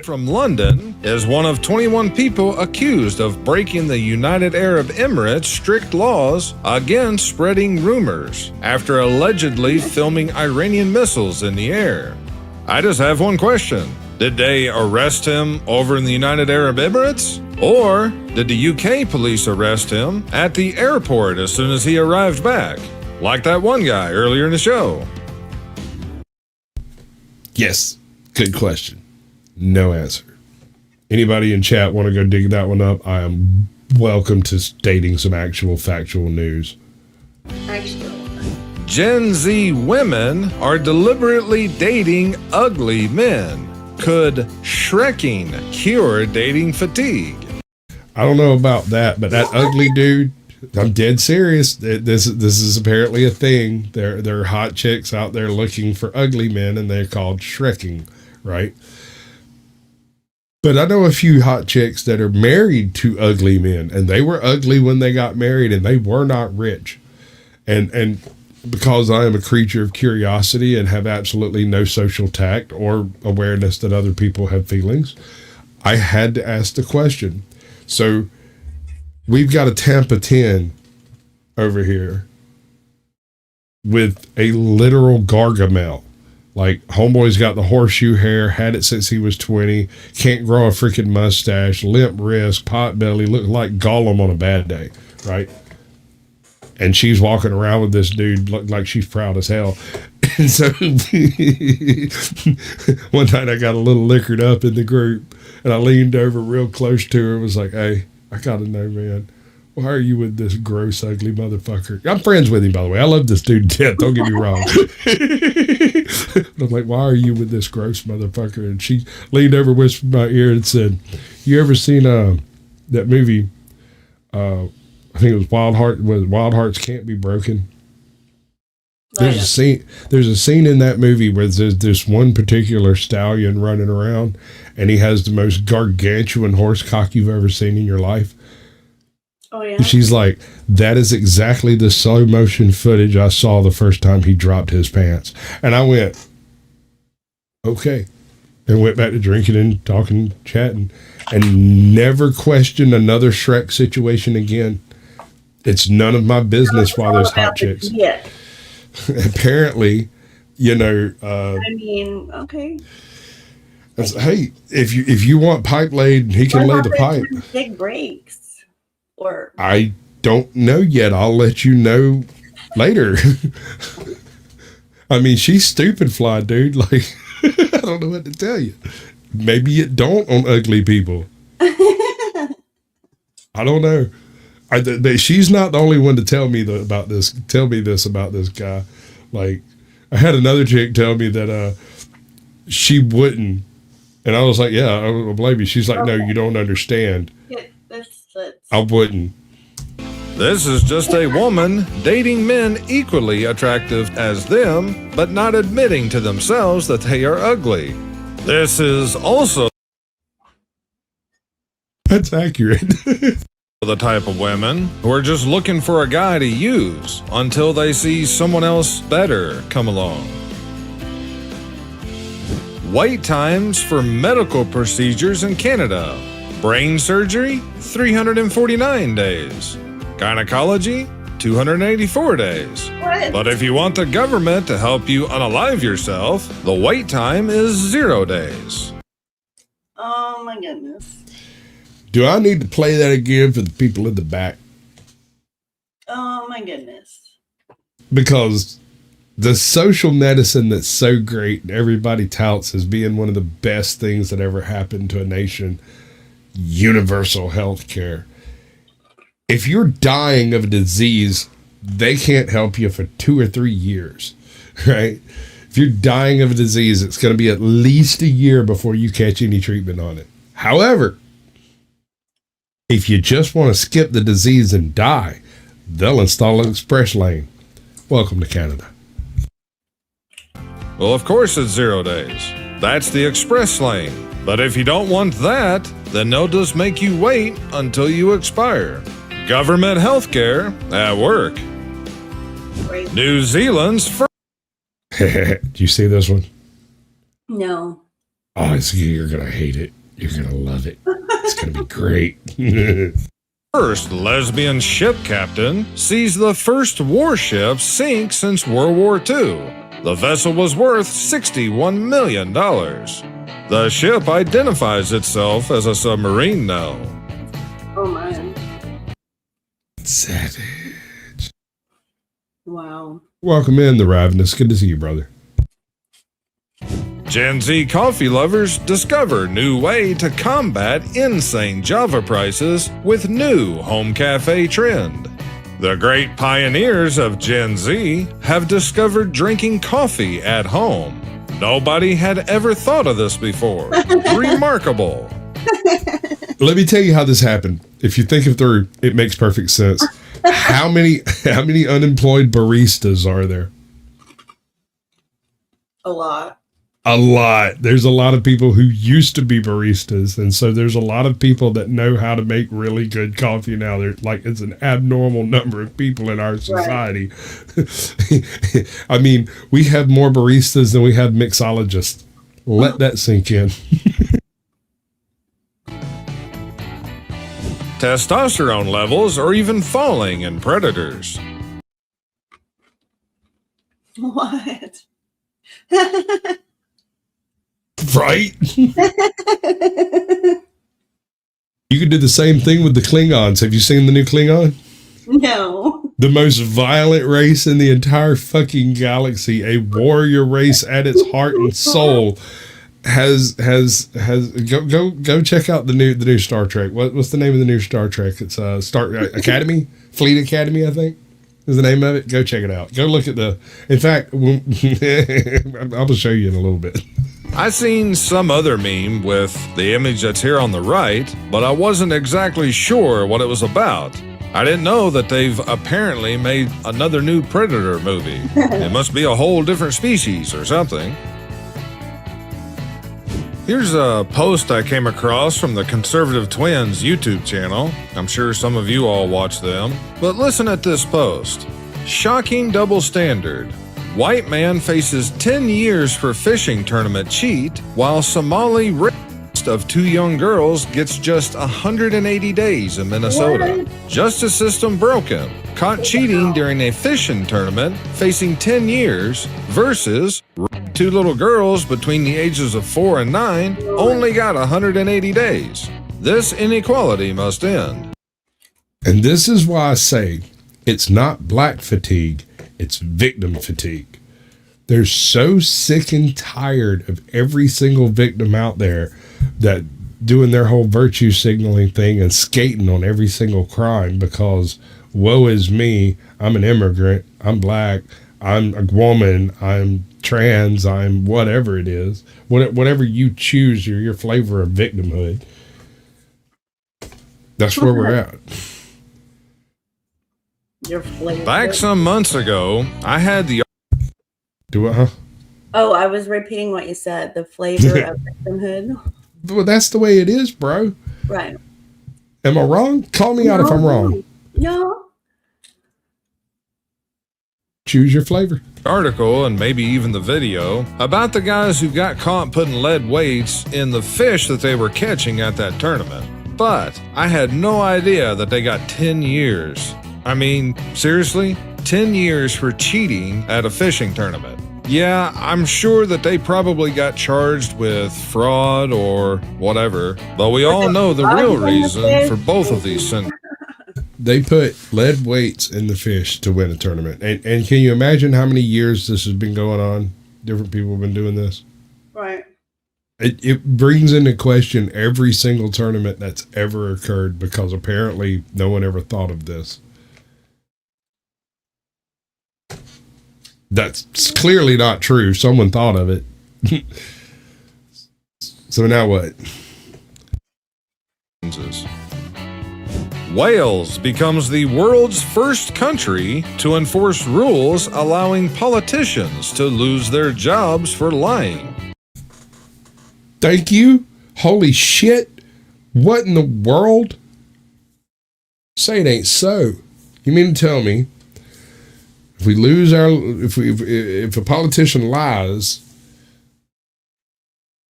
From London is one of 21 people accused of breaking the United Arab Emirates' strict laws against spreading rumors after allegedly filming Iranian missiles in the air. I just have one question. Did they arrest him over in the United Arab Emirates? Or did the UK police arrest him at the airport as soon as he arrived back? Like that one guy earlier in the show. Yes. Good question. No answer. Anybody in chat want to go dig that one up? I am welcome to stating some actual factual news. Gen Z women are deliberately dating ugly men. Could Shrekking cure dating fatigue? I don't know about that, but that ugly dude, I'm dead serious. This is apparently a thing. There are hot chicks out there looking for ugly men, and they're called Shrekking, right? But I know a few hot chicks that are married to ugly men, and they were ugly when they got married, and they were not rich. And because I am a creature of curiosity and have absolutely no social tact or awareness that other people have feelings, I had to ask the question. So we've got a Tampa 10 over here with a literal Gargamel. Like, homeboy's got the horseshoe hair, had it since he was 20, can't grow a freaking mustache, limp wrist, pot belly, look like Gollum on a bad day, right? And she's walking around with this dude, look like she's proud as hell. And so one night I got a little liquored up in the group, and I leaned over real close to her and was like, hey, I gotta know, man, why are you with this gross, ugly motherfucker? I'm friends with him, by the way. I love this dude to death. Don't get me wrong. I'm like, why are you with this gross motherfucker? And she leaned over, whispered in my ear, and said, you ever seen that movie? I think it was Wild Hearts Can't Be Broken. There's a scene in that movie where there's this one particular stallion running around, and he has the most gargantuan horse cock you've ever seen in your life. Oh, yeah. And she's like, that is exactly the slow motion footage I saw the first time he dropped his pants. And I went, okay. And went back to drinking and talking, chatting, and never questioned another Shrek situation again. It's none of my business why there's hot chicks. Yeah. Apparently, you know. I mean, okay. Hey, if you want pipe laid, he can lay the pipe. Big breaks. Or I don't know yet. I'll let you know later. I mean, she's stupid fly, dude. Like, I don't know what to tell you. Maybe it don't on ugly people. I don't know. She's not the only one to tell me about this. Tell me this about this guy. Like, I had another chick tell me that she wouldn't, and I was like, "Yeah, I don't blame you." She's like, "No, you don't understand. I wouldn't." This is just a woman dating men equally attractive as them, but not admitting to themselves that they are ugly. This is also That's accurate. the type of women who are just looking for a guy to use until they see someone else better come along. Wait times for medical procedures in Canada. Brain surgery, 349 days. Gynecology, 284 days. what? But if you want the government to help you unalive yourself, the wait time is 0 days. Oh my goodness. Do I need to play that again for the people in the back? Oh my goodness. Because the social medicine that's so great and everybody touts as being one of the best things that ever happened to a nation, universal health care. If you're dying of a disease, they can't help you for 2 or 3 years, right? If you're dying of a disease, it's going to be at least a year before you catch any treatment on it. However, if you just want to skip the disease and die, they'll install an express lane. Welcome to Canada. Well, of course it's 0 days. That's the express lane. But if you don't want that, then they'll just make you wait until you expire. Government health care at work. Great. New Zealand's first. Do you see this one? No. Oh, you're going to hate it. You're going to love it. It's going to be great. First lesbian ship captain sees the first warship sink since World War II. The vessel was worth $61 million. The ship identifies itself as a submarine now. Oh my. Savage. Wow. Welcome in, the Ravenous. Good to see you, brother. Gen Z coffee lovers discover new way to combat insane Java prices with new home cafe trend. The great pioneers of Gen Z have discovered drinking coffee at home. Nobody had ever thought of this before. Remarkable. Let me tell you how this happened. If you think it through, it makes perfect sense. How many unemployed baristas are there? A lot. A lot. There's a lot of people who used to be baristas, and so there's a lot of people that know how to make really good coffee now. There's like it's an abnormal number of people in our society. Right. I mean, we have more baristas than we have mixologists. Let that sink in. Testosterone levels are even falling in predators. What? Right? You could do the same thing with the Klingons. Have you seen the new Klingon? No. The most violent race in the entire fucking galaxy, a warrior race at its heart and soul, has go check out the new Star Trek. What's the name of the new Star Trek? It's Star Academy, Fleet Academy, I think is the name of it. Go check it out. Go look at in fact, I'll just show you in a little bit. I seen some other meme with the image that's here on the right, but I wasn't exactly sure what it was about. I didn't know that they've apparently made another new Predator movie. It must be a whole different species or something. Here's a post I came across from the Conservative Twins YouTube channel. I'm sure some of you all watch them. But listen at this post. Shocking double standard. White man faces 10 years for fishing tournament cheat, while Somali rapist of 2 young girls gets just 180 days in Minnesota. Justice system broken. Caught cheating during a fishing tournament, facing 10 years, versus 2 little girls between the ages of 4 and 9 only got 180 days. This inequality must end. And this is why I say it's not black fatigue, it's victim fatigue. They're so sick and tired of every single victim out there that doing their whole virtue signaling thing and skating on every single crime because woe is me, I'm an immigrant, I'm black, I'm a woman, I'm trans, I'm whatever it is. Whatever you choose, your flavor of victimhood. That's where we're at. Your flavor. Back some months ago, I had the... Do it, huh? Oh, I was repeating what you said. The flavor of victimhood. Well, that's the way it is, bro. Right. Am I wrong? Call me out if I'm wrong. No. Choose your flavor. article and maybe even the video about the guys who got caught putting lead weights in the fish that they were catching at that tournament. But I had no idea that they got 10 years. I mean, seriously? 10 years for cheating at a fishing tournament. Yeah, I'm sure that they probably got charged with fraud or whatever, but we all know the real reason for both of these sentences. They put lead weights in the fish to win a tournament. And can you imagine how many years this has been going on? Different people have been doing this. Right. It brings into question every single tournament that's ever occurred because apparently no one ever thought of this. That's clearly not true. Someone thought of it. So now what? Wales becomes the world's first country to enforce rules allowing politicians to lose their jobs for lying. Thank you. Holy shit. What in the world? Say it ain't so. You mean to tell me if we lose our, if a politician lies,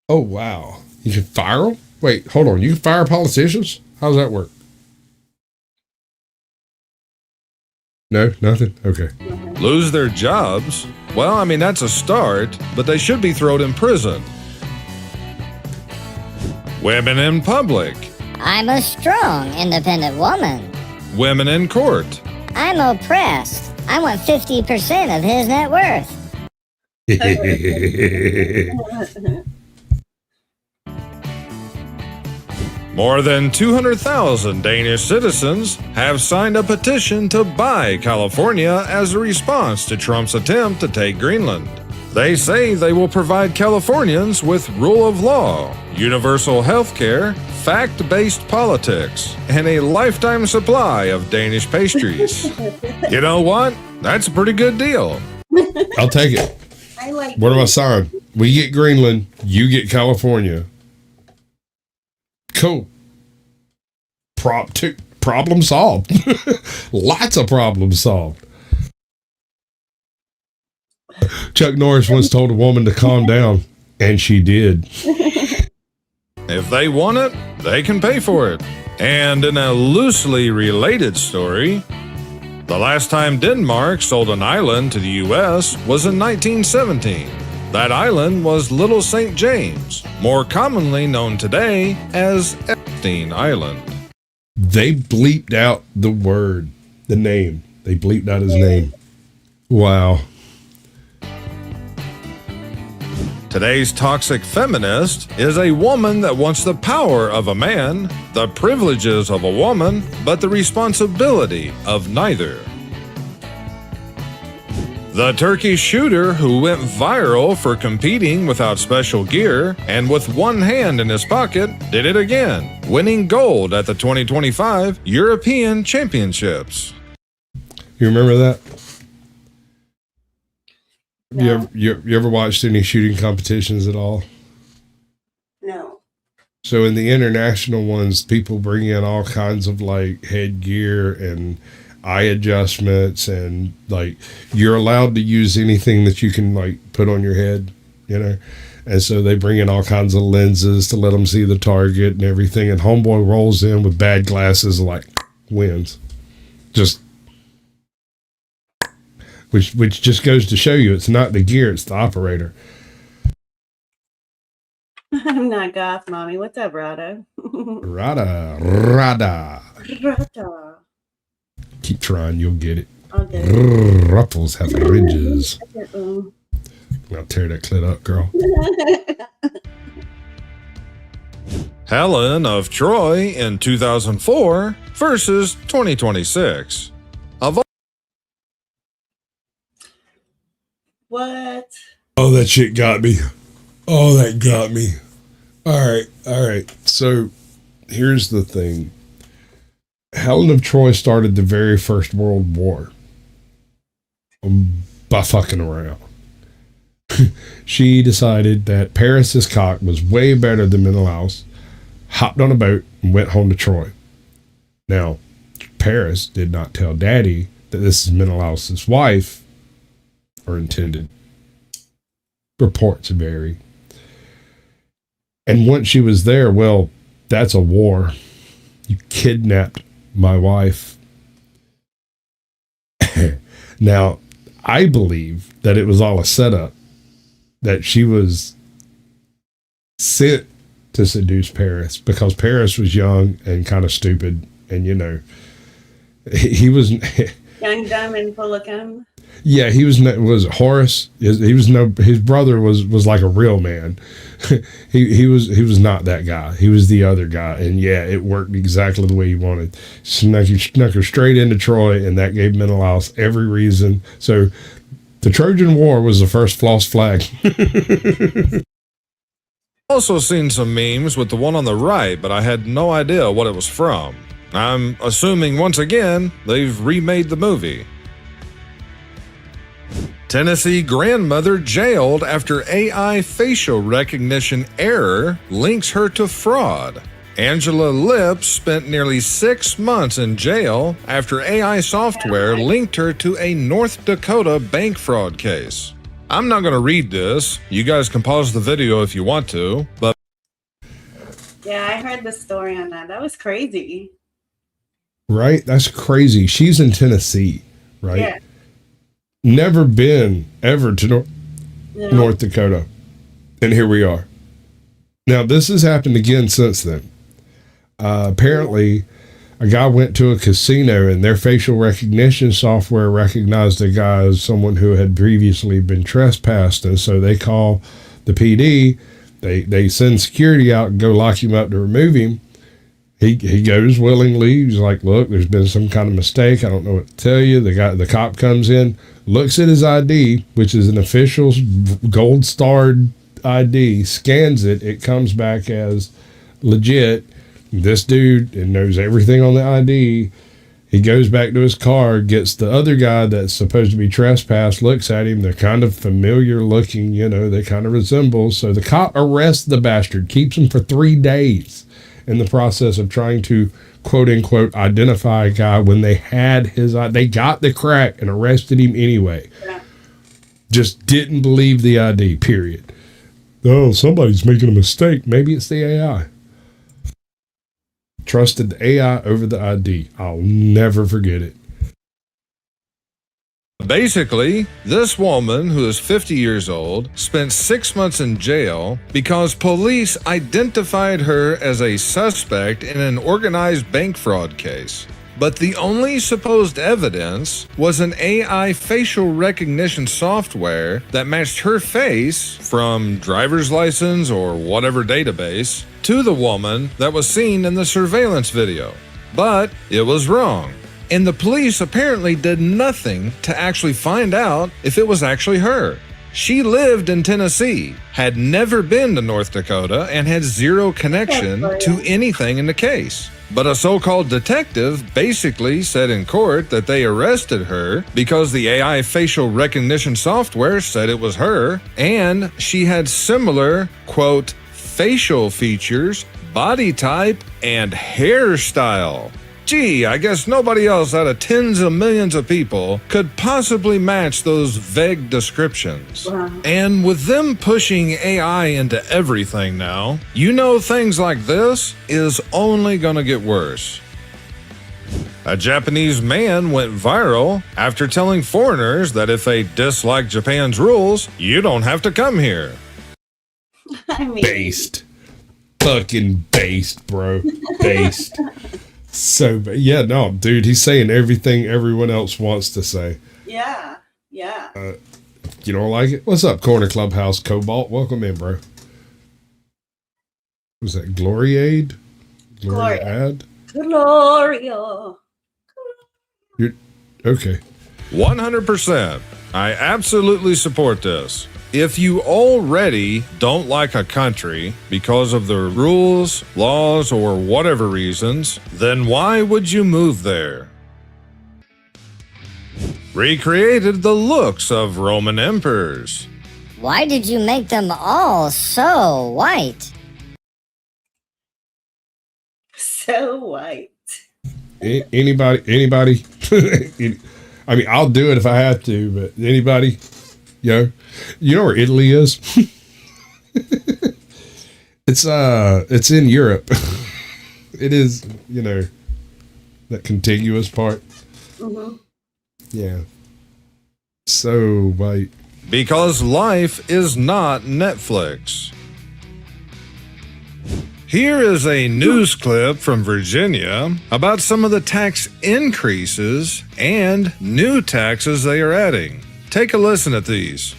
oh wow, you can fire them? Wait, hold on. You can fire politicians? How does that work? No, nothing? Okay. Lose their jobs? Well, I mean, that's a start, but they should be thrown in prison. Women in public. I'm a strong, independent woman. Women in court. I'm oppressed. I want 50% of his net worth. More than 200,000 Danish citizens have signed a petition to buy California as a response to Trump's attempt to take Greenland. They say they will provide Californians with rule of law, universal health care, fact-based politics, and a lifetime supply of Danish pastries. You know what? That's a pretty good deal. I'll take it. I like What do I sign? We get Greenland, you get California. Cool. Problem solved. Lots of problems solved. Chuck Norris once told a woman to calm down, and she did. If they want it, they can pay for it. And in a loosely related story, the last time Denmark sold an island to the U.S. was in 1917. That island was Little St. James, more commonly known today as Epstein Island. They bleeped out the word, the name. They bleeped out his name. Wow. Today's toxic feminist is a woman that wants the power of a man, the privileges of a woman, but the responsibility of neither. The Turkish shooter who went viral for competing without special gear and with one hand in his pocket did it again, winning gold at the 2025 European Championships. You remember that? No. You ever watched any shooting competitions at all? No. So in the international ones, people bring in all kinds of like headgear and eye adjustments, and like you're allowed to use anything that you can like put on your head, you know. And so they bring in all kinds of lenses to let them see the target and everything. And homeboy rolls in with bad glasses, like wins. Just which just goes to show you it's not the gear, it's the operator. I'm not goth, mommy. What's up, Rada? Rada. Rada. Keep trying, you'll get it. Okay. Ruffles have ridges. Uh-oh. I'll tear that clit up, girl. Helen of Troy in 2004 versus 2026. What? Oh, that shit got me. Oh, that got me. All right. So here's the thing. Helen of Troy started the very first World War by fucking around. She decided that Paris's cock was way better than Menelaus, hopped on a boat, and went home to Troy. Now, Paris did not tell Daddy that this is Menelaus's wife, or intended. Reports vary. And once she was there, well, that's a war. You kidnapped my wife. Now, I believe that it was all a setup, that she was sent to seduce Paris because Paris was young and kind of stupid, and he was Young, dumb, and full of cum. Yeah, he was Horace. His brother was like a real man. he was not that guy. He was the other guy, and yeah, it worked exactly the way he wanted. Snuck her straight into Troy, and that gave Menelaus every reason. So, the Trojan War was the first false flag. Also seen some memes with the one on the right, but I had no idea what it was from. I'm assuming once again they've remade the movie. Tennessee grandmother jailed after AI facial recognition error links her to fraud. Angela Lips spent nearly 6 months in jail after AI software linked her to a North Dakota bank fraud case. I'm not going to read this. You guys can pause the video if you want to, but... Yeah, I heard the story on that. That was crazy. Right? That's crazy. She's in Tennessee, right? Yeah. Never been ever to North Dakota. And here we are. Now, this has happened again since then. Apparently, a guy went to a casino and their facial recognition software recognized a guy as someone who had previously been trespassed. And so they call the PD. They send security out and go lock him up to remove him. He goes willingly. He's like, look, there's been some kind of mistake. I don't know what to tell you. The cop comes in, looks at his ID, which is an official gold starred ID, scans it. It comes back as legit. This dude knows everything on the ID. He goes back to his car, gets the other guy that's supposed to be trespassed, looks at him. They're kind of familiar looking, they kind of resemble. So the cop arrests the bastard, keeps him for 3 days in the process of trying to, quote unquote, identify a guy when they had his ID. They got the crack and arrested him anyway. Yeah. Just didn't believe the ID, period. Oh, somebody's making a mistake. Maybe it's the AI. Trusted the AI over the ID. I'll never forget it. Basically, this woman, who is 50 years old, spent 6 months in jail because police identified her as a suspect in an organized bank fraud case. But the only supposed evidence was an AI facial recognition software that matched her face from driver's license or whatever database to the woman that was seen in the surveillance video. But it was wrong. And the police apparently did nothing to actually find out if it was actually her. She lived in Tennessee, had never been to North Dakota, and had zero connection to anything in the case. But a so-called detective basically said in court that they arrested her because the AI facial recognition software said it was her, and she had similar, quote, facial features, body type, and hairstyle. Gee, I guess nobody else out of tens of millions of people could possibly match those vague descriptions. Wow. And with them pushing AI into everything now, things like this is only gonna get worse. A Japanese man went viral after telling foreigners that if they dislike Japan's rules, you don't have to come here. Based. Fucking based, bro. Based. So, yeah, no, dude, he's saying everything everyone else wants to say. Yeah. You don't like it? What's up, Corner Clubhouse Cobalt? Welcome in, bro. Was that Gloriade? Gloriade? Gloria. You're okay. 100%. I absolutely support this. If you already don't like a country because of the rules, laws, or whatever reasons, then why would you move there? Recreated the looks of Roman emperors. Why did you make them all so white? So white. Anybody? I mean, I'll do it if I have to, but anybody? You know where Italy is? It's in Europe. It is, that contiguous part. Mm-hmm. Yeah. So white. Because life is not Netflix. Here is a news clip from Virginia about some of the tax increases and new taxes they are adding. Take a listen at these.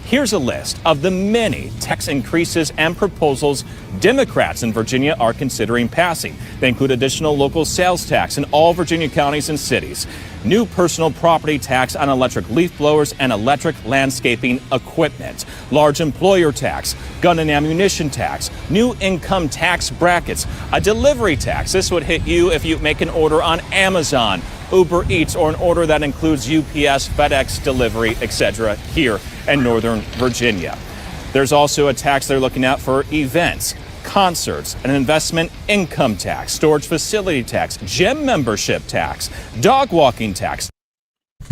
Here's a list of the many tax increases and proposals Democrats in Virginia are considering passing. They include additional local sales tax in all Virginia counties and cities, new personal property tax on electric leaf blowers and electric landscaping equipment, large employer tax, gun and ammunition tax, new income tax brackets, a delivery tax. This would hit you if you make an order on Amazon, Uber Eats, or an order that includes UPS, FedEx delivery, etc. here in Northern Virginia. There's also a tax they're looking at for events, concerts, an investment income tax, storage facility tax, gym membership tax, dog walking tax.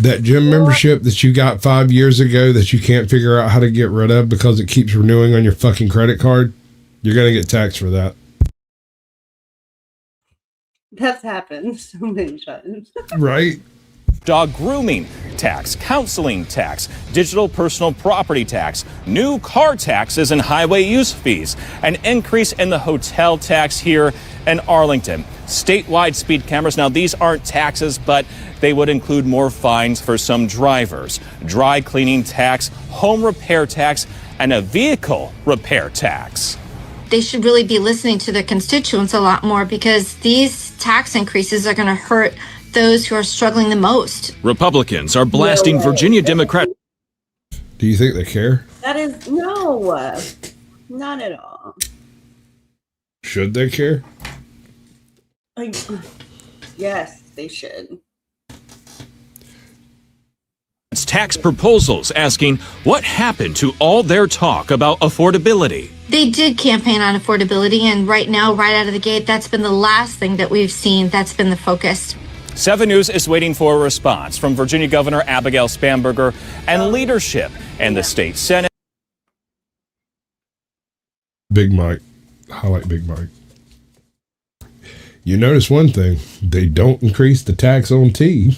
That gym membership that you got 5 years ago that you can't figure out how to get rid of because it keeps renewing on your fucking credit card, you're going to get taxed for that. That's happened so many times. Right? Dog grooming tax, counseling tax, digital personal property tax, new car taxes and highway use fees, an increase in the hotel tax here in Arlington, statewide speed cameras. Now, these aren't taxes, but they would include more fines for some drivers, dry cleaning tax, home repair tax, and a vehicle repair tax. They should really be listening to their constituents a lot more because these tax increases are going to hurt those who are struggling the most. Republicans are blasting Virginia Democrats. Do you think they care? That is no, not at all. Should they care? Yes, they should. Tax proposals asking what happened to all their talk about affordability. They did campaign on affordability, and right now, right out of the gate, that's been the last thing that we've seen. That's been the focus. 7 News is waiting for a response from Virginia Governor Abigail Spanberger and leadership in the state Senate. Big Mike. Highlight Big Mike. You notice one thing. They don't increase the tax on tea.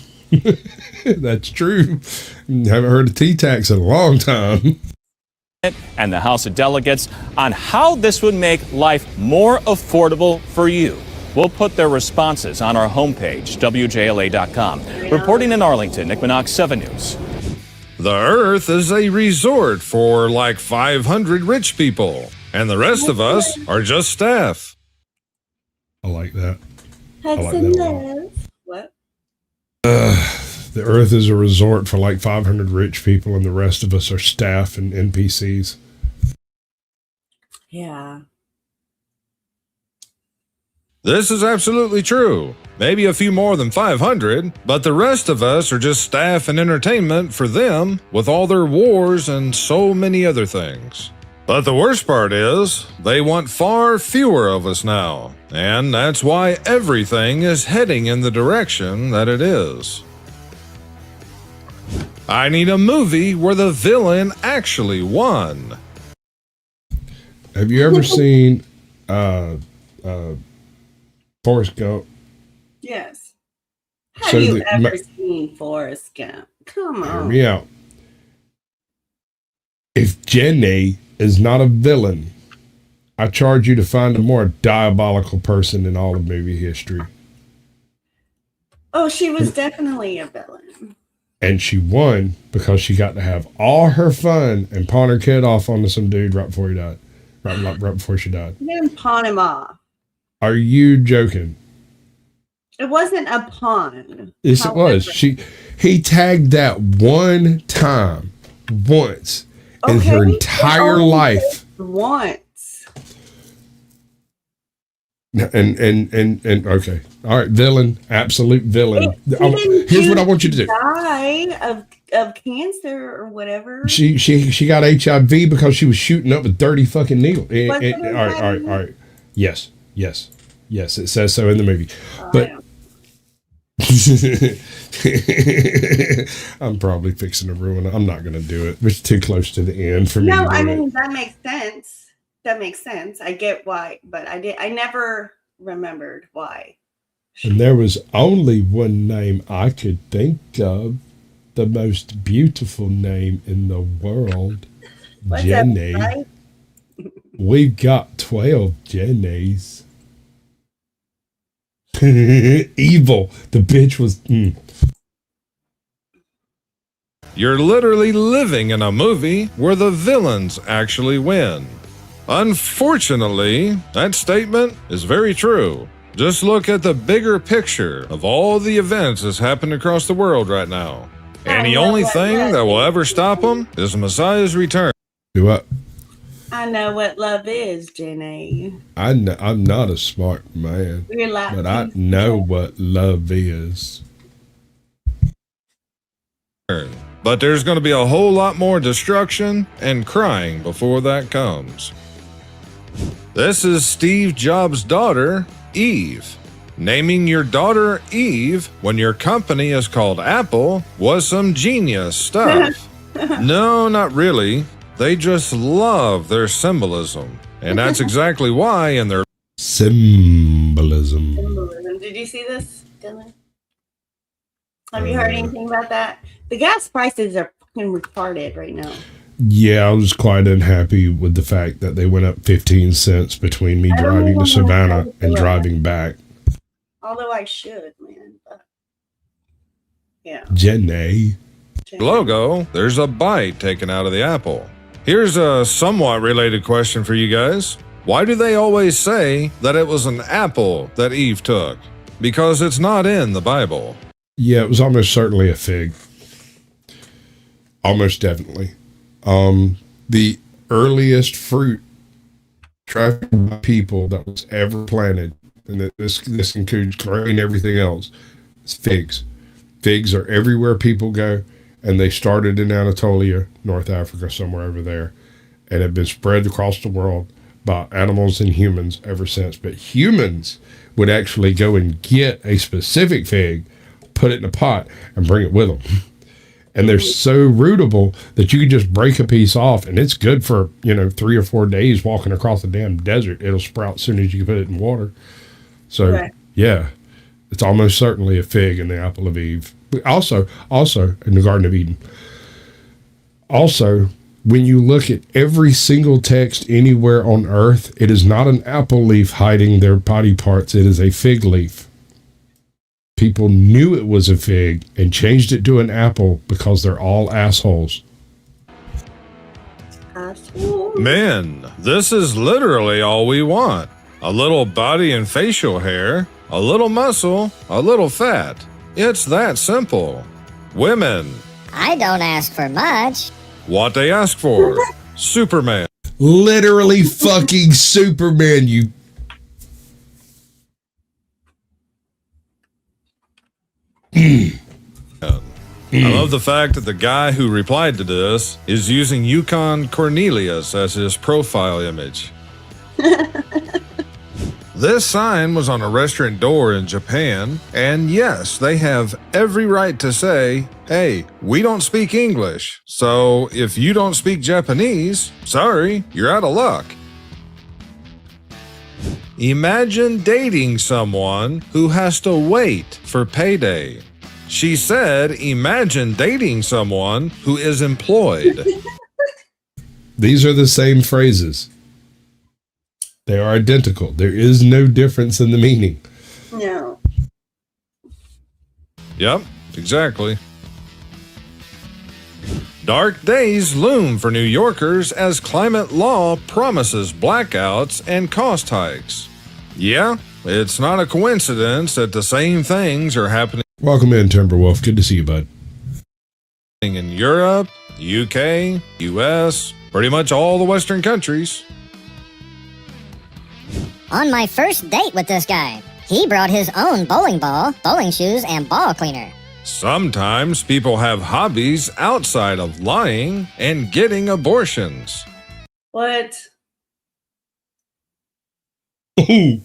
That's true. Haven't heard of tea tax in a long time. And the House of Delegates on how this would make life more affordable for you. We'll put their responses on our homepage, WJLA.com. Reporting in Arlington, Nick Minogue, 7 News. The Earth is a resort for like 500 rich people, and the rest of us are just staff. I like that. What? The Earth is a resort for like 500 rich people, and the rest of us are staff and NPCs. Yeah. This is absolutely true. Maybe a few more than 500, but the rest of us are just staff and entertainment for them with all their wars and so many other things. But the worst part is, they want far fewer of us now, and that's why everything is heading in the direction that it is. I need a movie where the villain actually won. Have you ever seen Forrest Gump? Yes. Have you ever seen Forrest Gump? Come on. Hear me out. If Jenny is not a villain, I charge you to find a more diabolical person in all of movie history. Oh, she was definitely a villain. And she won because she got to have all her fun and pawn her kid off onto some dude right before he died. Right before she died. She didn't pawn him off. Are you joking? It wasn't a pawn. Yes, it was. He tagged that one time, once in her entire life. Once. And okay. All right, villain, absolute villain. Here's what I want you to do. Die of cancer or whatever. She got HIV because she was shooting up with dirty fucking needle. All right. Yes. It says so in the movie. But I'm probably fixing to ruin it. I'm not going to do it. It's too close to the end for me. No, I mean that makes sense. That makes sense. I get why, but I never remembered why. And there was only one name I could think of, the most beautiful name in the world, Jenny. We've got 12 Jennies. Evil. The bitch was. You're literally living in a movie where the villains actually win. Unfortunately, that statement is very true. Just look at the bigger picture of all the events that's happened across the world right now. And the only thing that will ever stop them is the Messiah's return. Do what? I know what love is, Jenny. I'm not a smart man, but I know what love is. But there's going to be a whole lot more destruction and crying before that comes. This is Steve Jobs' daughter, Eve. Naming your daughter Eve when your company is called Apple was some genius stuff. No, not really. They just love their symbolism. And that's exactly why in their symbolism. Did you see this, Dylan? Have you heard anything about that? The gas prices are fucking retarded right now. Yeah, I was quite unhappy with the fact that they went up 15 cents between me driving to Savannah and driving back. Although I should, man. But yeah. Jenny. logo, there's a bite taken out of the apple. Here's a somewhat related question for you guys. Why do they always say that it was an apple that Eve took? Because it's not in the Bible. Yeah, it was almost certainly a fig. Almost definitely. The earliest fruit trafficked by people that was ever planted, and this includes grain and everything else, is figs. Figs are everywhere people go, and they started in Anatolia, North Africa, somewhere over there, and have been spread across the world by animals and humans ever since. But humans would actually go and get a specific fig, put it in a pot, and bring it with them. And they're so rootable that you can just break a piece off, and it's good for, 3 or 4 days walking across the damn desert. It'll sprout as soon as you put it in water. So, right. Yeah, it's almost certainly a fig in the apple of Eve. But also in the Garden of Eden. Also, when you look at every single text anywhere on earth, it is not an apple leaf hiding their body parts. It is a fig leaf. People knew it was a fig and changed it to an apple because they're all assholes. Men, this is literally all we want. A little body and facial hair, a little muscle, a little fat. It's that simple. Women. I don't ask for much. What they ask for. Superman. Literally fucking Superman, you. I love the fact that the guy who replied to this is using Yukon Cornelius as his profile image. This sign was on a restaurant door in Japan, and yes, they have every right to say, hey, we don't speak English, so if you don't speak Japanese, sorry, you're out of luck. Imagine dating someone who has to wait for payday. She said, imagine dating someone who is employed. These are the same phrases. They are identical. There is no difference in the meaning. No. Yep, exactly. Dark days loom for New Yorkers as climate law promises blackouts and cost hikes. Yeah, it's not a coincidence that the same things are happening. Welcome in, Timberwolf. Good to see you, bud. In Europe, UK, US, pretty much all the Western countries. On my first date with this guy, he brought his own bowling ball, bowling shoes, and ball cleaner. Sometimes people have hobbies outside of lying and getting abortions. What? Ooh,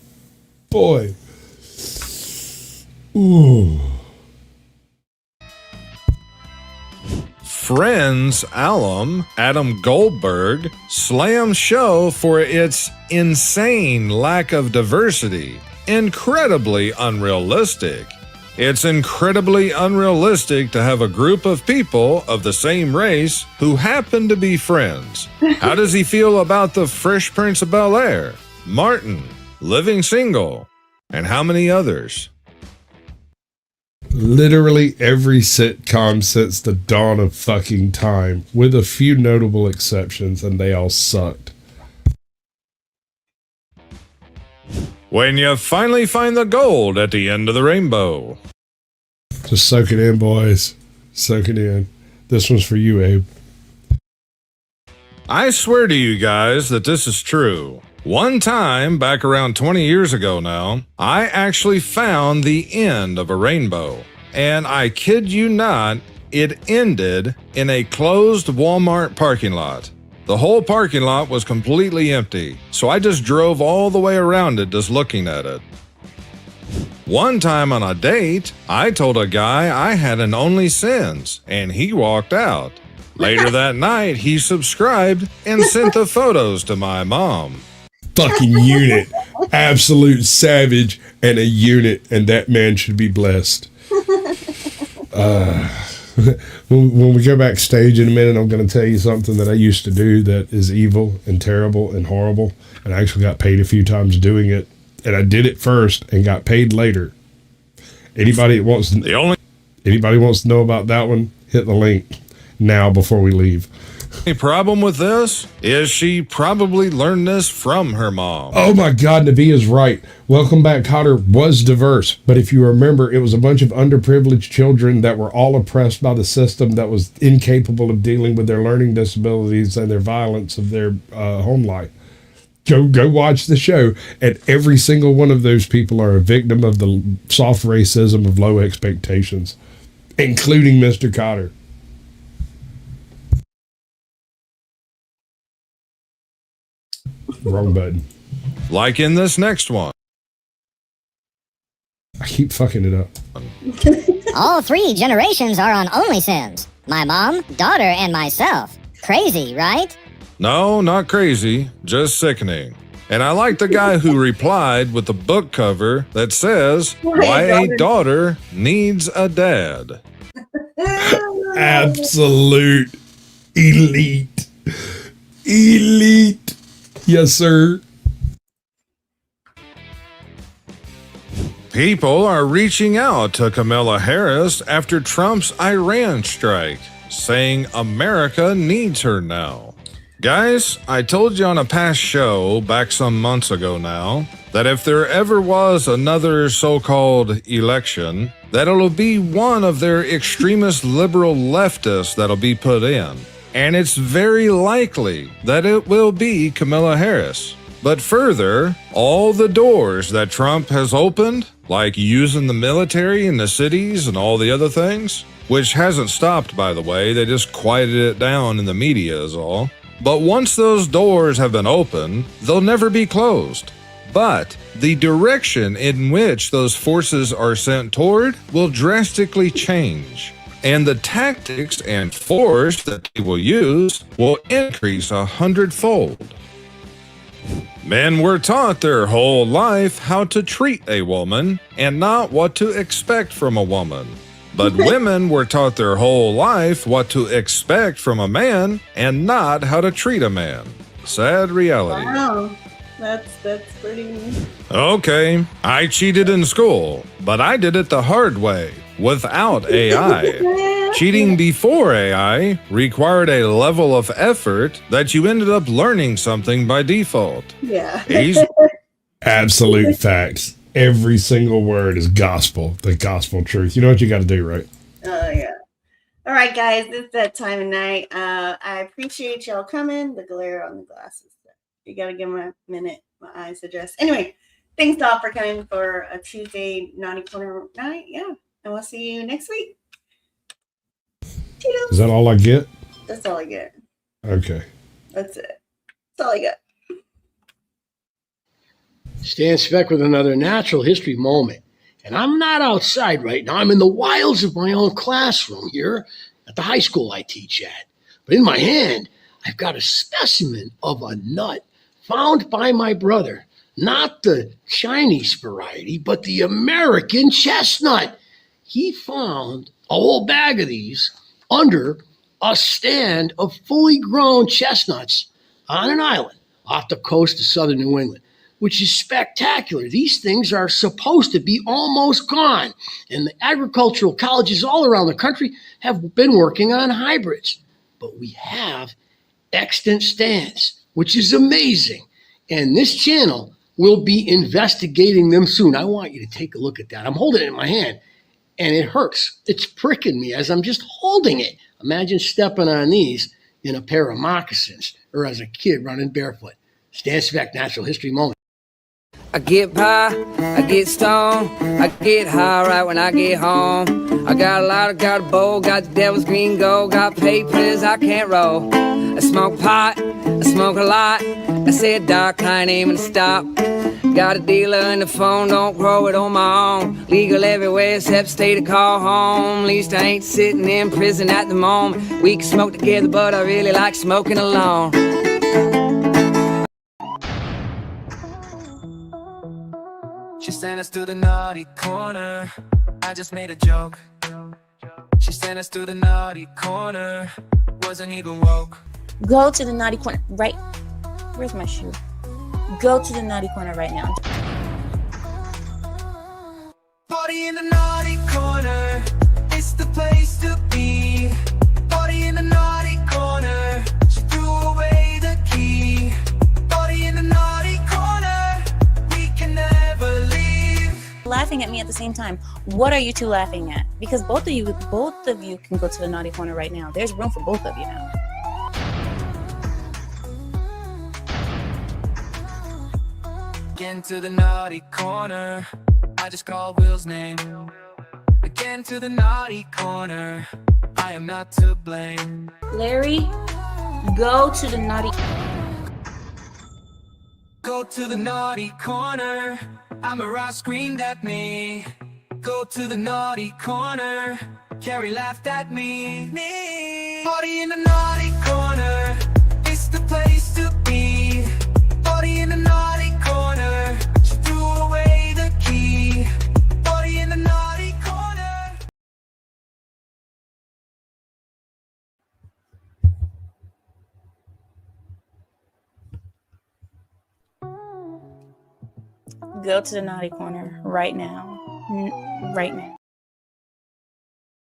boy. Ooh. Friends alum Adam Goldberg slams show for its insane lack of diversity. Incredibly unrealistic. It's incredibly unrealistic to have a group of people of the same race who happen to be friends. How does he feel about the Fresh Prince of Bel-Air, Martin, Living Single, and how many others? Literally every sitcom since the dawn of fucking time, with a few notable exceptions, and they all sucked. When you finally find the gold at the end of the rainbow. Just soak it in, boys. Soak it in. This one's for you, Abe. I swear to you guys that this is true. One time, back around 20 years ago now, I actually found the end of a rainbow. And I kid you not, it ended in a closed Walmart parking lot. The whole parking lot was completely empty, so I just drove all the way around it just looking at it. One time on a date, I told a guy I had an only sins, and he walked out. Later that night, he subscribed and sent the photos to my mom. Fucking unit. Absolute savage and a unit, and that man should be blessed. When we go backstage in a minute, I'm going to tell you something that I used to do that is evil and terrible and horrible, and I actually got paid a few times doing it, and I did it first and got paid later. Anybody wants to know about that one, hit the link now before we leave. The problem with this is she probably learned this from her mom. Oh my God, Navia's right. Welcome Back, Cotter was diverse, but if you remember, it was a bunch of underprivileged children that were all oppressed by the system that was incapable of dealing with their learning disabilities and their violence of their home life. Go watch the show, and every single one of those people are a victim of the soft racism of low expectations, including Mr. Cotter. Wrong button. Like in this next one. I keep fucking it up. All three generations are on OnlySins. My mom, daughter, and myself. Crazy, right? No, not crazy, just sickening. And I like the guy who replied with the book cover that says, "Why a daughter needs a dad." Absolute elite. Elite. Yes, sir. People are reaching out to Kamala Harris after Trump's Iran strike, saying America needs her now. Guys, I told you on a past show back some months ago now that if there ever was another so-called election, that it'll be one of their extremist liberal leftists that'll be put in. And it's very likely that it will be Kamala Harris. But further, all the doors that Trump has opened, like using the military in the cities and all the other things, which hasn't stopped, by the way, they just quieted it down in the media is all. But once those doors have been opened, they'll never be closed. But the direction in which those forces are sent toward will drastically change. And the tactics and force that they will use will increase 100-fold. Men were taught their whole life how to treat a woman and not what to expect from a woman. But women were taught their whole life what to expect from a man and not how to treat a man. Sad reality. Wow. That's pretty. Okay, I cheated in school, but I did it the hard way. without AI. Cheating before AI required a level of effort that you ended up learning something by default. Yeah. Absolute facts. Every single word is gospel, the gospel truth. You know what you got to do, right? Oh, yeah. All right, guys, it's that time of night. I appreciate y'all coming. The glare on the glasses. You got to give me a minute. My eyes adjust. Anyway, thanks all for coming for a Tuesday Naughty Corner night. Yeah. And we'll see you next week. Is that all I get? That's all I get. Okay. That's it. That's all I got. Stan Speck with another natural history moment. And I'm not outside right now. I'm in the wilds of my own classroom here at the high school I teach at. But in my hand, I've got a specimen of a nut found by my brother. Not the Chinese variety, but the American chestnut. He found a whole bag of these under a stand of fully grown chestnuts on an island off the coast of southern New England, which is spectacular. These things are supposed to be almost gone, and the agricultural colleges all around the country have been working on hybrids. But we have extant stands, which is amazing, and this channel will be investigating them soon. I want you to take a look at that. I'm holding it in my hand, and it hurts. It's pricking me as I'm just holding it. Imagine stepping on these in a pair of moccasins or as a kid running barefoot. Stan Speck, Natural History Moment. I get pie, I get stoned, I get high right when I get home. I got a lighter, got a bowl, got the devil's green gold, got papers I can't roll. I smoke pot, I smoke a lot, I said doc, I ain't aiming to stop. Got a dealer in the phone, don't grow it on my own. Legal everywhere except state to call home. Least I ain't sitting in prison at the moment. We can smoke together, but I really like smoking alone. She sent us to the naughty corner. I just made a joke. She sent us to the naughty corner. Wasn't even woke. Go to the naughty corner right. Where's my shoe? Go to the naughty corner right now. Party in the naughty corner. It's the place to be. Party in the naughty corner. She threw away the key. Party in the naughty corner. We can never leave. Laughing at me at the same time. What are you two laughing at? Because both of you can go to the naughty corner right now. There's room for both of you now. Again to the naughty corner. I just called Will's name. Again to the naughty corner. I am not to blame. Larry, go to the naughty. Go to the naughty corner. I'm a rock screamed at me. Go to the naughty corner. Carrie laughed at me. Party in the naughty corner. It's the place to be. Party in the naughty corner. She threw away the key. Party in the naughty corner. Go to the naughty corner right now. Right now.